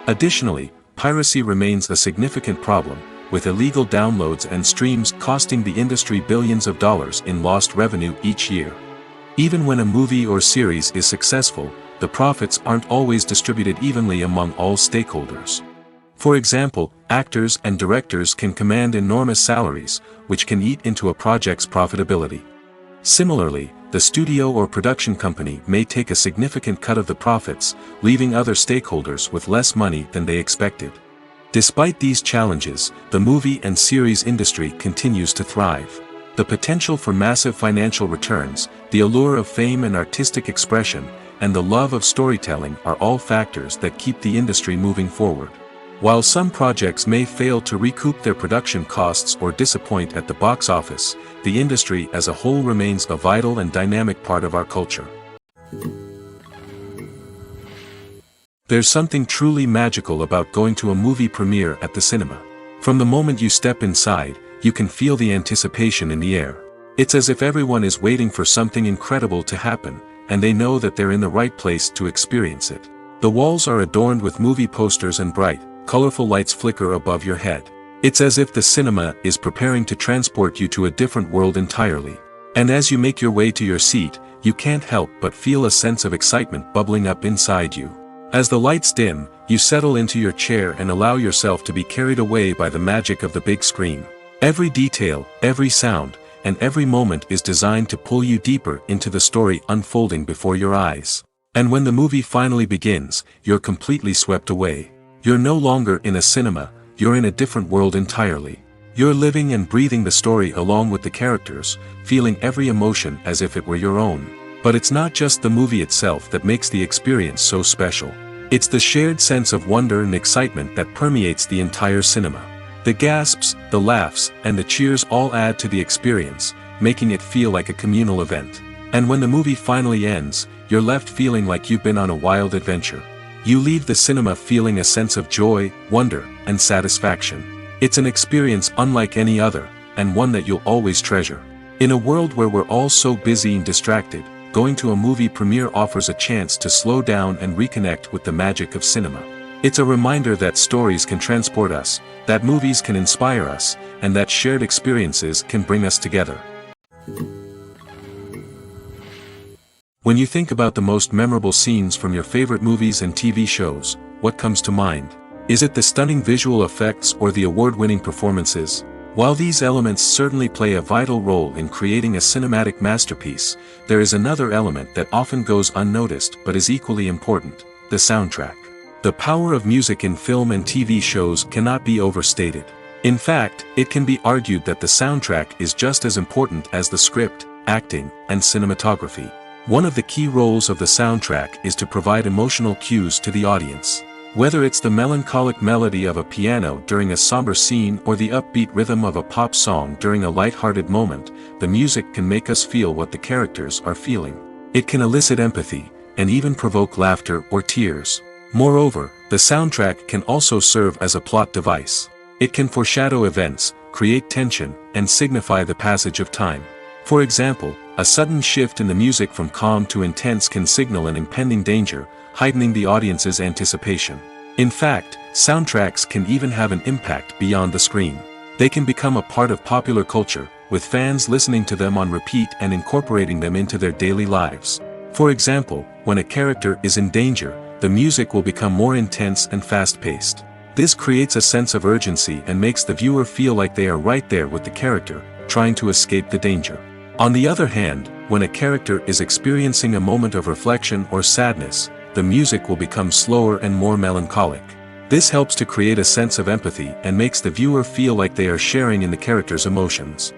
Additionally, piracy remains a significant problem, with illegal downloads and streams costing the industry billions of dollars in lost revenue each year. Even when a movie or series is successful, the profits aren't always distributed evenly among all stakeholders. For example, actors and directors can command enormous salaries, which can eat into a project's profitability. Similarly, the studio or production company may take a significant cut of the profits, leaving other stakeholders with less money than they expected. Despite these challenges, the movie and series industry continues to thrive. The potential for massive financial returns, the allure of fame and artistic expression, and the love of storytelling are all factors that keep the industry moving forward. While some projects may fail to recoup their production costs or disappoint at the box office, the industry as a whole remains a vital and dynamic part of our culture. There's something truly magical about going to a movie premiere at the cinema. From the moment you step inside, you can feel the anticipation in the air. It's as if everyone is waiting for something incredible to happen, and they know that they're in the right place to experience it. The walls are adorned with movie posters and bright, colorful lights flicker above your head. It's as if the cinema is preparing to transport you to a different world entirely. And as you make your way to your seat, you can't help but feel a sense of excitement bubbling up inside you. As the lights dim, you settle into your chair and allow yourself to be carried away by the magic of the big screen. Every detail, every sound, and every moment is designed to pull you deeper into the story unfolding before your eyes. And when the movie finally begins, you're completely swept away. You're no longer in a cinema, you're in a different world entirely. You're living and breathing the story along with the characters, feeling every emotion as if it were your own. But it's not just the movie itself that makes the experience so special. It's the shared sense of wonder and excitement that permeates the entire cinema. The gasps, the laughs, and the cheers all add to the experience, making it feel like a communal event. And when the movie finally ends, you're left feeling like you've been on a wild adventure. You leave the cinema feeling a sense of joy, wonder, and satisfaction. It's an experience unlike any other, and one that you'll always treasure. In a world where we're all so busy and distracted, going to a movie premiere offers a chance to slow down and reconnect with the magic of cinema. It's a reminder that stories can transport us, that movies can inspire us, and that shared experiences can bring us together. When you think about the most memorable scenes from your favorite movies and TV shows, what comes to mind? Is it the stunning visual effects or the award-winning performances? While these elements certainly play a vital role in creating a cinematic masterpiece, there is another element that often goes unnoticed but is equally important: the soundtrack. The power of music in film and TV shows cannot be overstated. In fact, it can be argued that the soundtrack is just as important as the script, acting, and cinematography. One of the key roles of the soundtrack is to provide emotional cues to the audience. Whether it's the melancholic melody of a piano during a somber scene or the upbeat rhythm of a pop song during a light-hearted moment, the music can make us feel what the characters are feeling. It can elicit empathy, and even provoke laughter or tears. Moreover, the soundtrack can also serve as a plot device. It can foreshadow events, create tension, and signify the passage of time. For example, a sudden shift in the music from calm to intense can signal an impending danger, heightening the audience's anticipation. In fact, soundtracks can even have an impact beyond the screen. They can become a part of popular culture, with fans listening to them on repeat and incorporating them into their daily lives. For example, when a character is in danger, the music will become more intense and fast-paced. This creates a sense of urgency and makes the viewer feel like they are right there with the character, trying to escape the danger. On the other hand, when a character is experiencing a moment of reflection or sadness, the music will become slower and more melancholic. This helps to create a sense of empathy and makes the viewer feel like they are sharing in the character's emotions.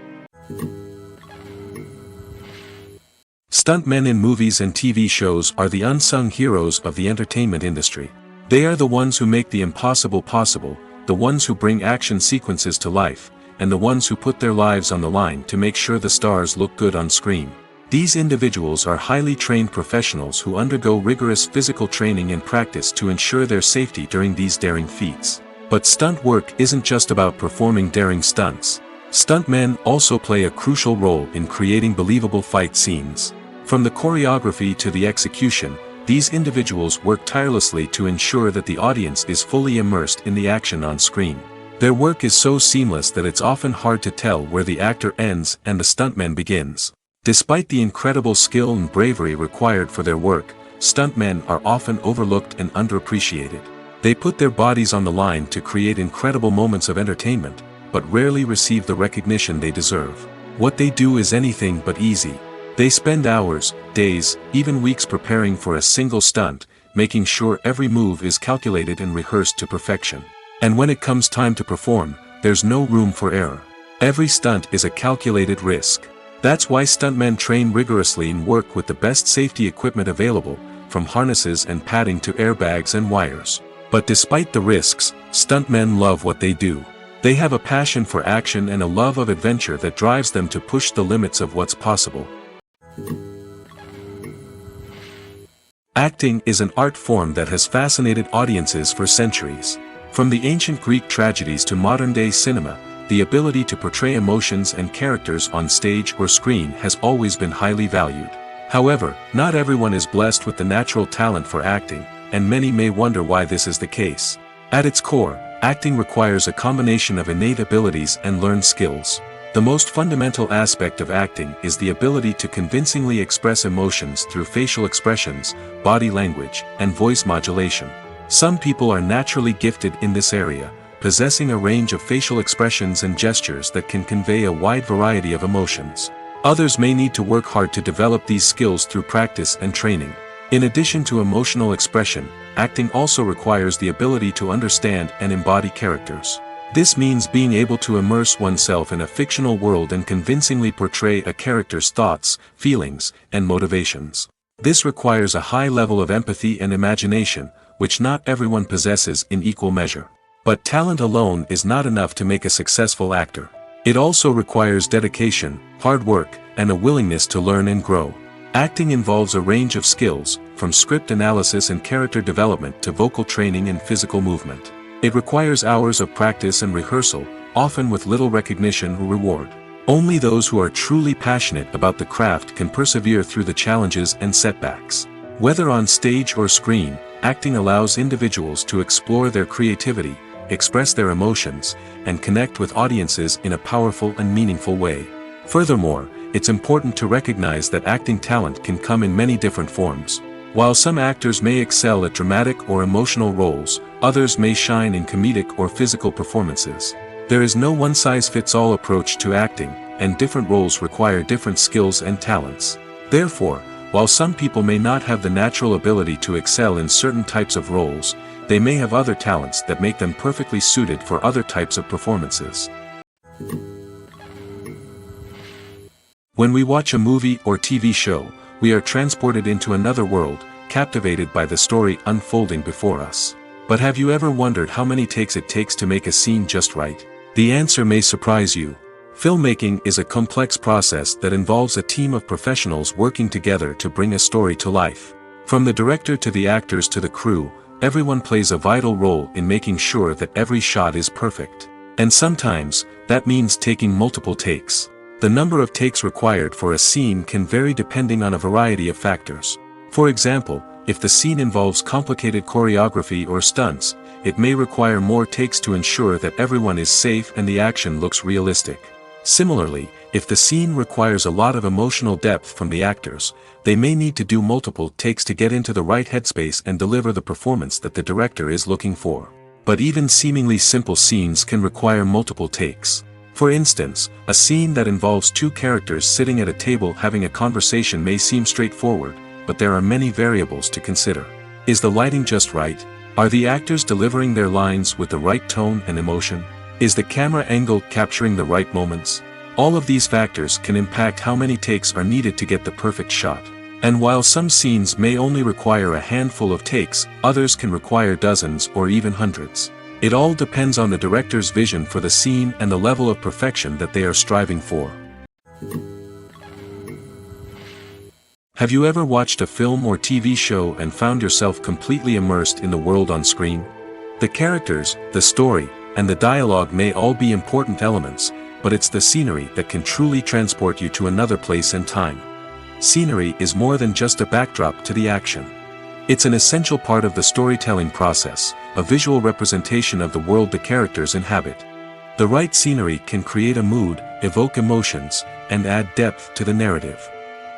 Stuntmen in movies and TV shows are the unsung heroes of the entertainment industry. They are the ones who make the impossible possible, the ones who bring action sequences to life, and the ones who put their lives on the line to make sure the stars look good on screen. These individuals are highly trained professionals who undergo rigorous physical training and practice to ensure their safety during these daring feats. But stunt work isn't just about performing daring stunts. Stuntmen also play a crucial role in creating believable fight scenes. From the choreography to the execution, these individuals work tirelessly to ensure that the audience is fully immersed in the action on screen. Their work is so seamless that it's often hard to tell where the actor ends and the stuntman begins. Despite the incredible skill and bravery required for their work, stuntmen are often overlooked and underappreciated. They put their bodies on the line to create incredible moments of entertainment, but rarely receive the recognition they deserve. What they do is anything but easy. They spend hours, days, even weeks preparing for a single stunt, making sure every move is calculated and rehearsed to perfection. And when it comes time to perform, there's no room for error. Every stunt is a calculated risk. That's why stuntmen train rigorously and work with the best safety equipment available, from harnesses and padding to airbags and wires. But despite the risks, stuntmen love what they do. They have a passion for action and a love of adventure that drives them to push the limits of what's possible. Acting is an art form that has fascinated audiences for centuries. From the ancient Greek tragedies to modern-day cinema, the ability to portray emotions and characters on stage or screen has always been highly valued. However, not everyone is blessed with the natural talent for acting, and many may wonder why this is the case. At its core, acting requires a combination of innate abilities and learned skills. The most fundamental aspect of acting is the ability to convincingly express emotions through facial expressions, body language, and voice modulation. Some people are naturally gifted in this area, possessing a range of facial expressions and gestures that can convey a wide variety of emotions. Others may need to work hard to develop these skills through practice and training. In addition to emotional expression, acting also requires the ability to understand and embody characters. This means being able to immerse oneself in a fictional world and convincingly portray a character's thoughts, feelings, and motivations. This requires a high level of empathy and imagination, which not everyone possesses in equal measure. But talent alone is not enough to make a successful actor. It also requires dedication, hard work, and a willingness to learn and grow. Acting involves a range of skills, from script analysis and character development to vocal training and physical movement. It requires hours of practice and rehearsal, often with little recognition or reward. Only those who are truly passionate about the craft can persevere through the challenges and setbacks. Whether on stage or screen, acting allows individuals to explore their creativity, express their emotions, and connect with audiences in a powerful and meaningful way. Furthermore, it's important to recognize that acting talent can come in many different forms. While some actors may excel at dramatic or emotional roles, others may shine in comedic or physical performances. There is no one-size-fits-all approach to acting, and different roles require different skills and talents. Therefore, while some people may not have the natural ability to excel in certain types of roles, they may have other talents that make them perfectly suited for other types of performances. When we watch a movie or TV show, we are transported into another world, captivated by the story unfolding before us. But have you ever wondered how many takes it takes to make a scene just right? The answer may surprise you. Filmmaking is a complex process that involves a team of professionals working together to bring a story to life. From the director to the actors to the crew, everyone plays a vital role in making sure that every shot is perfect. And sometimes, that means taking multiple takes. The number of takes required for a scene can vary depending on a variety of factors. For example, if the scene involves complicated choreography or stunts, it may require more takes to ensure that everyone is safe and the action looks realistic. Similarly, if the scene requires a lot of emotional depth from the actors, they may need to do multiple takes to get into the right headspace and deliver the performance that the director is looking for. But even seemingly simple scenes can require multiple takes. For instance, a scene that involves two characters sitting at a table having a conversation may seem straightforward, but there are many variables to consider. Is the lighting just right? Are the actors delivering their lines with the right tone and emotion? Is the camera angle capturing the right moments? All of these factors can impact how many takes are needed to get the perfect shot. And while some scenes may only require a handful of takes, others can require dozens or even hundreds. It all depends on the director's vision for the scene and the level of perfection that they are striving for. Have you ever watched a film or TV show and found yourself completely immersed in the world on screen? The characters, the story, and the dialogue may all be important elements, but it's the scenery that can truly transport you to another place and time. Scenery is more than just a backdrop to the action. It's an essential part of the storytelling process, a visual representation of the world the characters inhabit. The right scenery can create a mood, evoke emotions, and add depth to the narrative.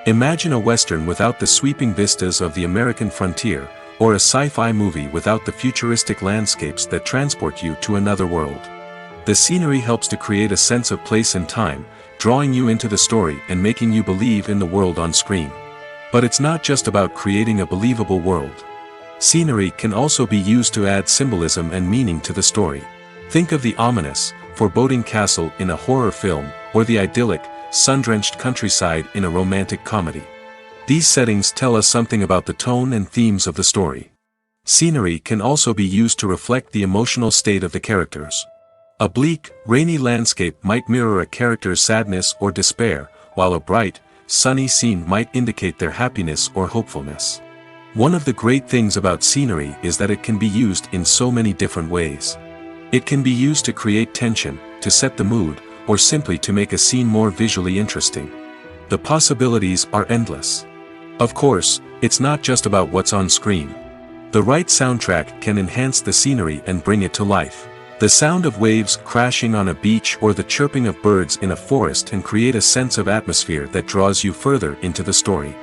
Imagine a Western without the sweeping vistas of the American frontier, or a sci-fi movie without the futuristic landscapes that transport you to another world. The scenery helps to create a sense of place and time, drawing you into the story and making you believe in the world on screen. But it's not just about creating a believable world. Scenery can also be used to add symbolism and meaning to the story. Think of the ominous, foreboding castle in a horror film, or the idyllic, sun-drenched countryside in a romantic comedy. These settings tell us something about the tone and themes of the story. Scenery can also be used to reflect the emotional state of the characters. A bleak, rainy landscape might mirror a character's sadness or despair, while a bright, sunny scene might indicate their happiness or hopefulness. One of the great things about scenery is that it can be used in so many different ways. It can be used to create tension, to set the mood, or simply to make a scene more visually interesting. The possibilities are endless. Of course, it's not just about what's on screen. The right soundtrack can enhance the scenery and bring it to life. The sound of waves crashing on a beach or the chirping of birds in a forest can create a sense of atmosphere that draws you further into the story.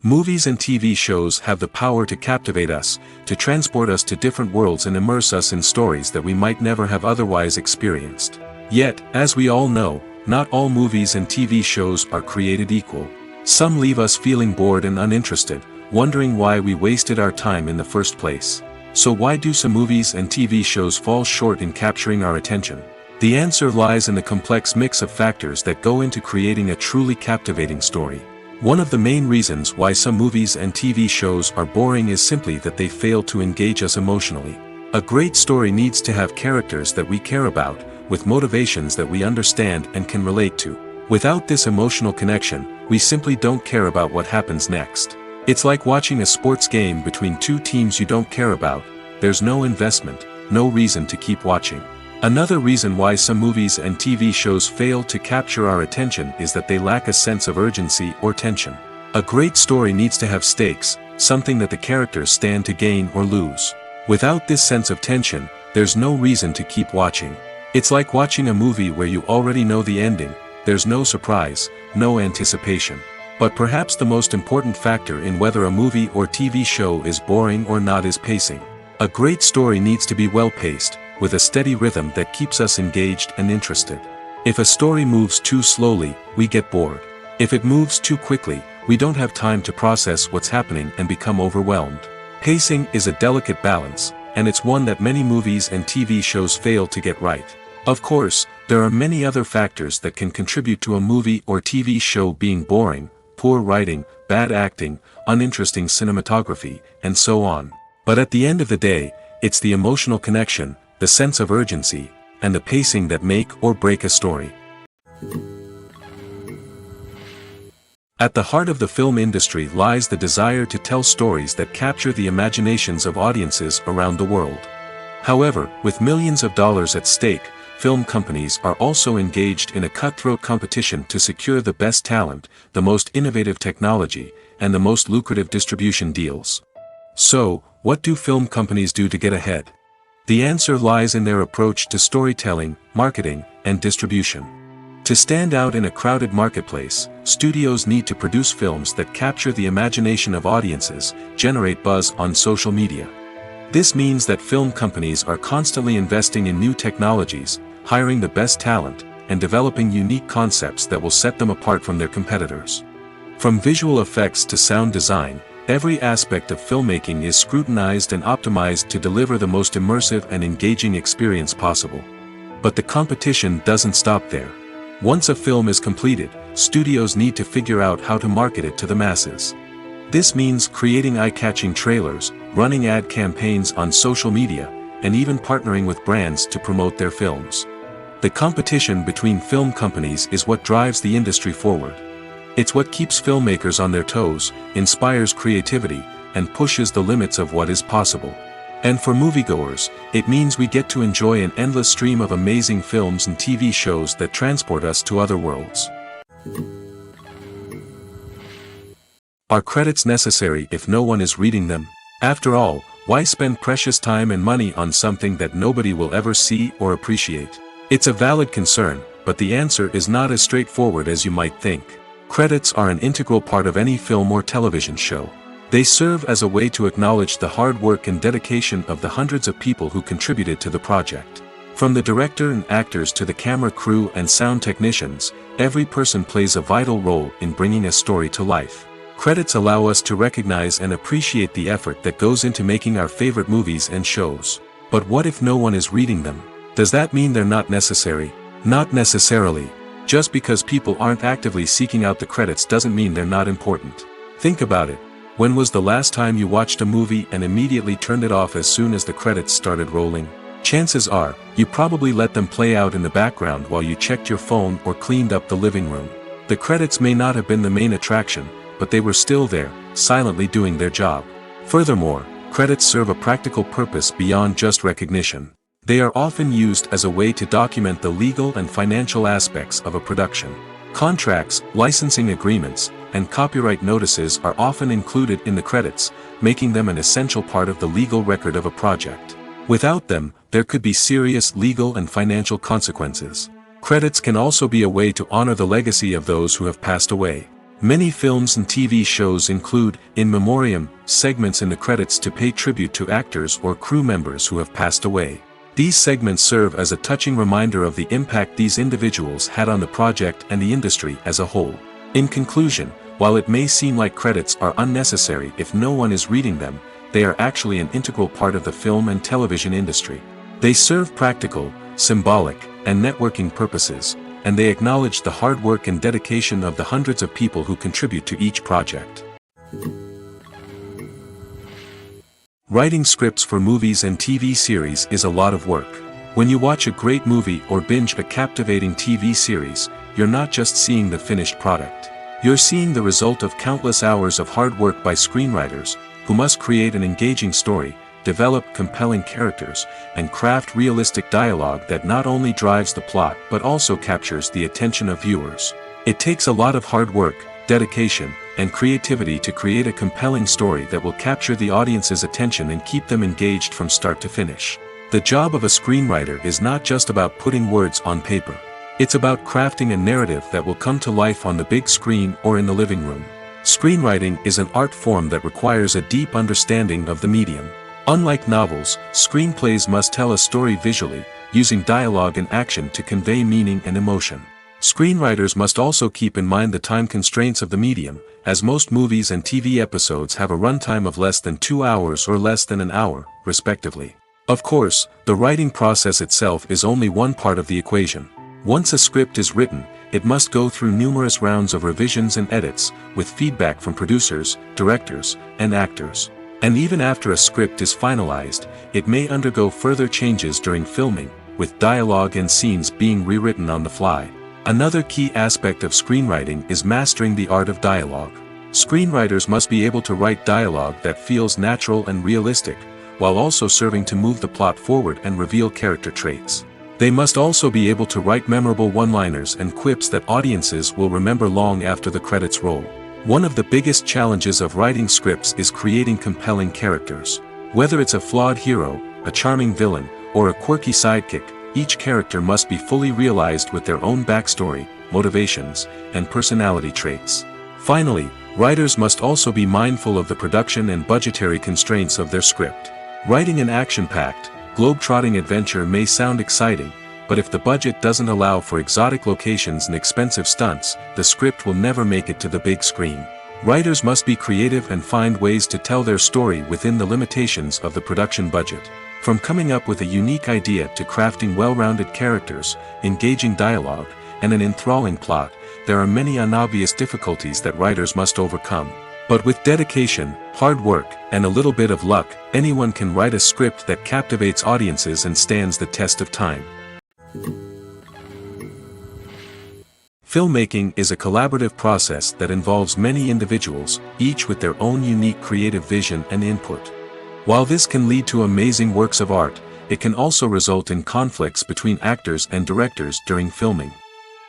Movies and TV shows have the power to captivate us, to transport us to different worlds and immerse us in stories that we might never have otherwise experienced. Yet, as we all know, not all movies and TV shows are created equal. Some leave us feeling bored and uninterested, wondering why we wasted our time in the first place. So why do some movies and TV shows fall short in capturing our attention? The answer lies in the complex mix of factors that go into creating a truly captivating story. One of the main reasons why some movies and TV shows are boring is simply that they fail to engage us emotionally. A great story needs to have characters that we care about, with motivations that we understand and can relate to. Without this emotional connection, we simply don't care about what happens next. It's like watching a sports game between two teams you don't care about. There's no investment, no reason to keep watching. Another reason why some movies and TV shows fail to capture our attention is that they lack a sense of urgency or tension. A great story needs to have stakes, something that the characters stand to gain or lose. Without this sense of tension, there's no reason to keep watching. It's like watching a movie where you already know the ending, there's no surprise, no anticipation. But perhaps the most important factor in whether a movie or TV show is boring or not is pacing. A great story needs to be well-paced, with a steady rhythm that keeps us engaged and interested. If a story moves too slowly, we get bored. If it moves too quickly, we don't have time to process what's happening and become overwhelmed. Pacing is a delicate balance, and it's one that many movies and TV shows fail to get right. Of course, there are many other factors that can contribute to a movie or TV show being boring: poor writing, bad acting, uninteresting cinematography, and so on. But at the end of the day, it's the emotional connection, the sense of urgency, and the pacing that make or break a story. At the heart of the film industry lies the desire to tell stories that capture the imaginations of audiences around the world. However, with millions of dollars at stake, film companies are also engaged in a cutthroat competition to secure the best talent, the most innovative technology, and the most lucrative distribution deals. So, what do film companies do to get ahead? The answer lies in their approach to storytelling, marketing, and distribution. To stand out in a crowded marketplace, studios need to produce films that capture the imagination of audiences, generate buzz on social media. This means that film companies are constantly investing in new technologies, hiring the best talent, and developing unique concepts that will set them apart from their competitors. From visual effects to sound design, every aspect of filmmaking is scrutinized and optimized to deliver the most immersive and engaging experience possible. But the competition doesn't stop there. Once a film is completed, studios need to figure out how to market it to the masses. This means creating eye-catching trailers, running ad campaigns on social media, and even partnering with brands to promote their films. The competition between film companies is what drives the industry forward. It's what keeps filmmakers on their toes, inspires creativity, and pushes the limits of what is possible. And for moviegoers, it means we get to enjoy an endless stream of amazing films and TV shows that transport us to other worlds. Are credits necessary if no one is reading them? After all, why spend precious time and money on something that nobody will ever see or appreciate? It's a valid concern, but the answer is not as straightforward as you might think. Credits are an integral part of any film or television show. They serve as a way to acknowledge the hard work and dedication of the hundreds of people who contributed to the project. From the director and actors to the camera crew and sound technicians, every person plays a vital role in bringing a story to life. Credits allow us to recognize and appreciate the effort that goes into making our favorite movies and shows. But what if no one is reading them? Does that mean they're not necessary? Not necessarily. Just because people aren't actively seeking out the credits doesn't mean they're not important. Think about it. When was the last time you watched a movie and immediately turned it off as soon as the credits started rolling? Chances are, you probably let them play out in the background while you checked your phone or cleaned up the living room. The credits may not have been the main attraction, but they were still there, silently doing their job. Furthermore, credits serve a practical purpose beyond just recognition. They are often used as a way to document the legal and financial aspects of a production. Contracts, licensing agreements, and copyright notices are often included in the credits, making them an essential part of the legal record of a project. Without them, there could be serious legal and financial consequences. Credits can also be a way to honor the legacy of those who have passed away. Many films and TV shows include, in memoriam, segments in the credits to pay tribute to actors or crew members who have passed away. These segments serve as a touching reminder of the impact these individuals had on the project and the industry as a whole. In conclusion, while it may seem like credits are unnecessary if no one is reading them, they are actually an integral part of the film and television industry. They serve practical, symbolic, and networking purposes, and they acknowledge the hard work and dedication of the hundreds of people who contribute to each project. Writing scripts for movies and TV series is a lot of work. When you watch a great movie or binge a captivating TV series, you're not just seeing the finished product. You're seeing the result of countless hours of hard work by screenwriters, who must create an engaging story, develop compelling characters, and craft realistic dialogue that not only drives the plot but also captures the attention of viewers. It takes a lot of hard work, dedication, and creativity to create a compelling story that will capture the audience's attention and keep them engaged from start to finish. The job of a screenwriter is not just about putting words on paper. It's about crafting a narrative that will come to life on the big screen or in the living room. Screenwriting is an art form that requires a deep understanding of the medium. Unlike novels, screenplays must tell a story visually, using dialogue and action to convey meaning and emotion. Screenwriters must also keep in mind the time constraints of the medium, as most movies and TV episodes have a runtime of less than 2 hours or less than an hour, respectively. Of course, the writing process itself is only one part of the equation. Once a script is written, it must go through numerous rounds of revisions and edits, with feedback from producers, directors, and actors. And even after a script is finalized, it may undergo further changes during filming, with dialogue and scenes being rewritten on the fly. Another key aspect of screenwriting is mastering the art of dialogue. Screenwriters must be able to write dialogue that feels natural and realistic, while also serving to move the plot forward and reveal character traits. They must also be able to write memorable one-liners and quips that audiences will remember long after the credits roll. One of the biggest challenges of writing scripts is creating compelling characters. Whether it's a flawed hero, a charming villain, or a quirky sidekick, each character must be fully realized with their own backstory, motivations, and personality traits. Finally, writers must also be mindful of the production and budgetary constraints of their script. Writing an action-packed, globe-trotting adventure may sound exciting, but if the budget doesn't allow for exotic locations and expensive stunts, the script will never make it to the big screen. Writers must be creative and find ways to tell their story within the limitations of the production budget. From coming up with a unique idea to crafting well-rounded characters, engaging dialogue, and an enthralling plot, there are many unobvious difficulties that writers must overcome. But with dedication, hard work, and a little bit of luck, anyone can write a script that captivates audiences and stands the test of time. Filmmaking is a collaborative process that involves many individuals, each with their own unique creative vision and input. While this can lead to amazing works of art, it can also result in conflicts between actors and directors during filming.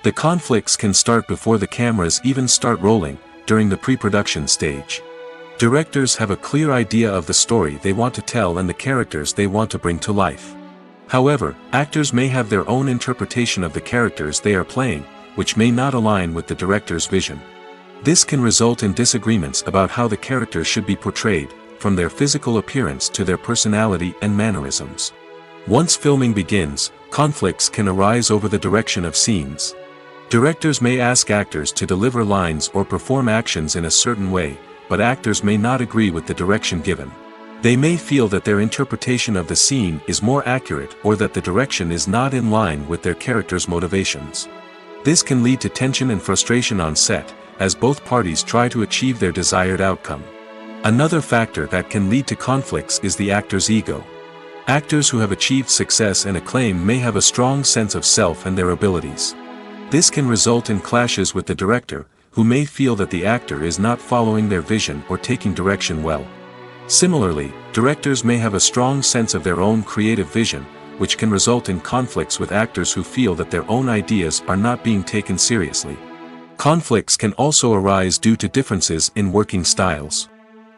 The conflicts can start before the cameras even start rolling, during the pre-production stage. Directors have a clear idea of the story they want to tell and the characters they want to bring to life. However, actors may have their own interpretation of the characters they are playing, which may not align with the director's vision. This can result in disagreements about how the characters should be portrayed, from their physical appearance to their personality and mannerisms. Once filming begins, conflicts can arise over the direction of scenes. Directors may ask actors to deliver lines or perform actions in a certain way, but actors may not agree with the direction given. They may feel that their interpretation of the scene is more accurate or that the direction is not in line with their character's motivations. This can lead to tension and frustration on set, as both parties try to achieve their desired outcome. Another factor that can lead to conflicts is the actor's ego. Actors who have achieved success and acclaim may have a strong sense of self and their abilities. This can result in clashes with the director, who may feel that the actor is not following their vision or taking direction well. Similarly, directors may have a strong sense of their own creative vision, which can result in conflicts with actors who feel that their own ideas are not being taken seriously. Conflicts can also arise due to differences in working styles.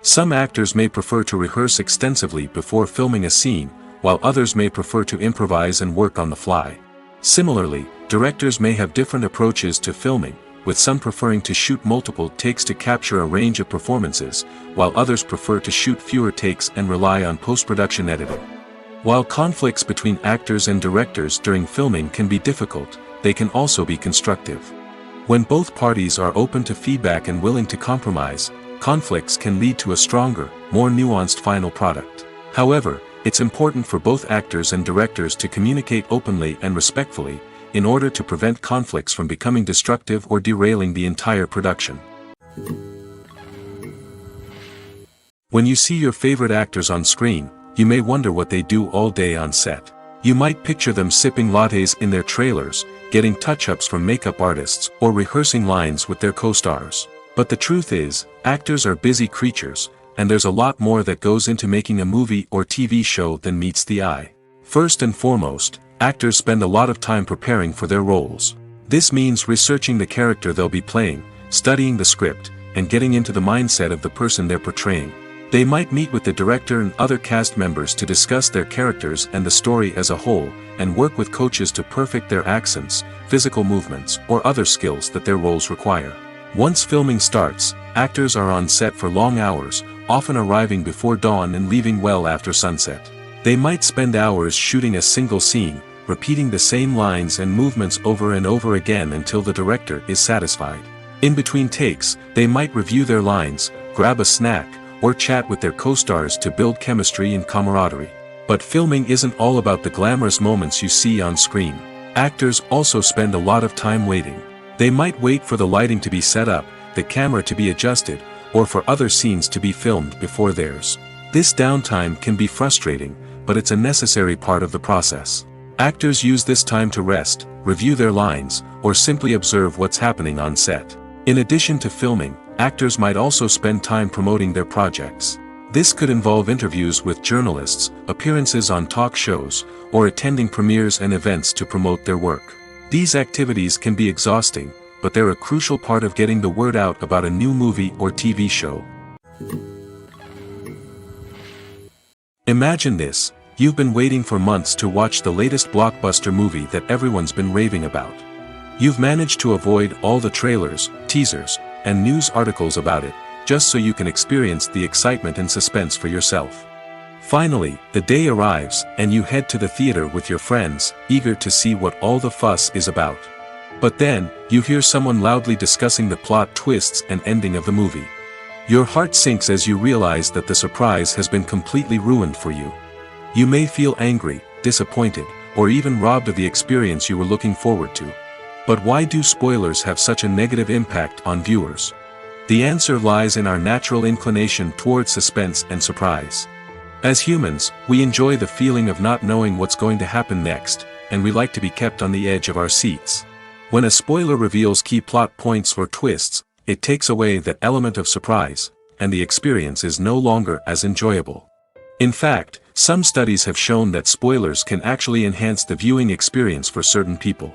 Some actors may prefer to rehearse extensively before filming a scene, while others may prefer to improvise and work on the fly. Similarly, directors may have different approaches to filming, with some preferring to shoot multiple takes to capture a range of performances, while others prefer to shoot fewer takes and rely on post-production editing. While conflicts between actors and directors during filming can be difficult, they can also be constructive. When both parties are open to feedback and willing to compromise, conflicts can lead to a stronger, more nuanced final product. However, it's important for both actors and directors to communicate openly and respectfully, in order to prevent conflicts from becoming destructive or derailing the entire production. When you see your favorite actors on screen, you may wonder what they do all day on set. You might picture them sipping lattes in their trailers, getting touch-ups from makeup artists, or rehearsing lines with their co-stars. But the truth is, actors are busy creatures, and there's a lot more that goes into making a movie or TV show than meets the eye. First and foremost, actors spend a lot of time preparing for their roles. This means researching the character they'll be playing, studying the script, and getting into the mindset of the person they're portraying. They might meet with the director and other cast members to discuss their characters and the story as a whole, and work with coaches to perfect their accents, physical movements, or other skills that their roles require. Once filming starts, actors are on set for long hours, often arriving before dawn and leaving well after sunset. They might spend hours shooting a single scene, repeating the same lines and movements over and over again until the director is satisfied. In between takes, they might review their lines, grab a snack, or chat with their co-stars to build chemistry and camaraderie. But filming isn't all about the glamorous moments you see on screen. Actors also spend a lot of time waiting. They might wait for the lighting to be set up, the camera to be adjusted, or for other scenes to be filmed before theirs. This downtime can be frustrating, but it's a necessary part of the process. Actors use this time to rest, review their lines, or simply observe what's happening on set. In addition to filming, actors might also spend time promoting their projects. This could involve interviews with journalists, appearances on talk shows, or attending premieres and events to promote their work. These activities can be exhausting, but they're a crucial part of getting the word out about a new movie or TV show. Imagine this: you've been waiting for months to watch the latest blockbuster movie that everyone's been raving about. You've managed to avoid all the trailers, teasers, and news articles about it, just so you can experience the excitement and suspense for yourself. Finally, the day arrives, and you head to the theater with your friends, eager to see what all the fuss is about. But then, you hear someone loudly discussing the plot twists and ending of the movie. Your heart sinks as you realize that the surprise has been completely ruined for you. You may feel angry, disappointed, or even robbed of the experience you were looking forward to. But why do spoilers have such a negative impact on viewers? The answer lies in our natural inclination toward suspense and surprise. As humans, we enjoy the feeling of not knowing what's going to happen next, and we like to be kept on the edge of our seats. When a spoiler reveals key plot points or twists, it takes away that element of surprise, and the experience is no longer as enjoyable. In fact, some studies have shown that spoilers can actually enhance the viewing experience for certain people.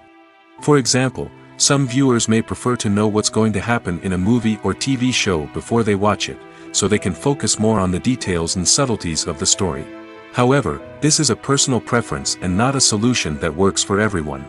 For example, some viewers may prefer to know what's going to happen in a movie or TV show before they watch it, so they can focus more on the details and subtleties of the story. However, this is a personal preference and not a solution that works for everyone.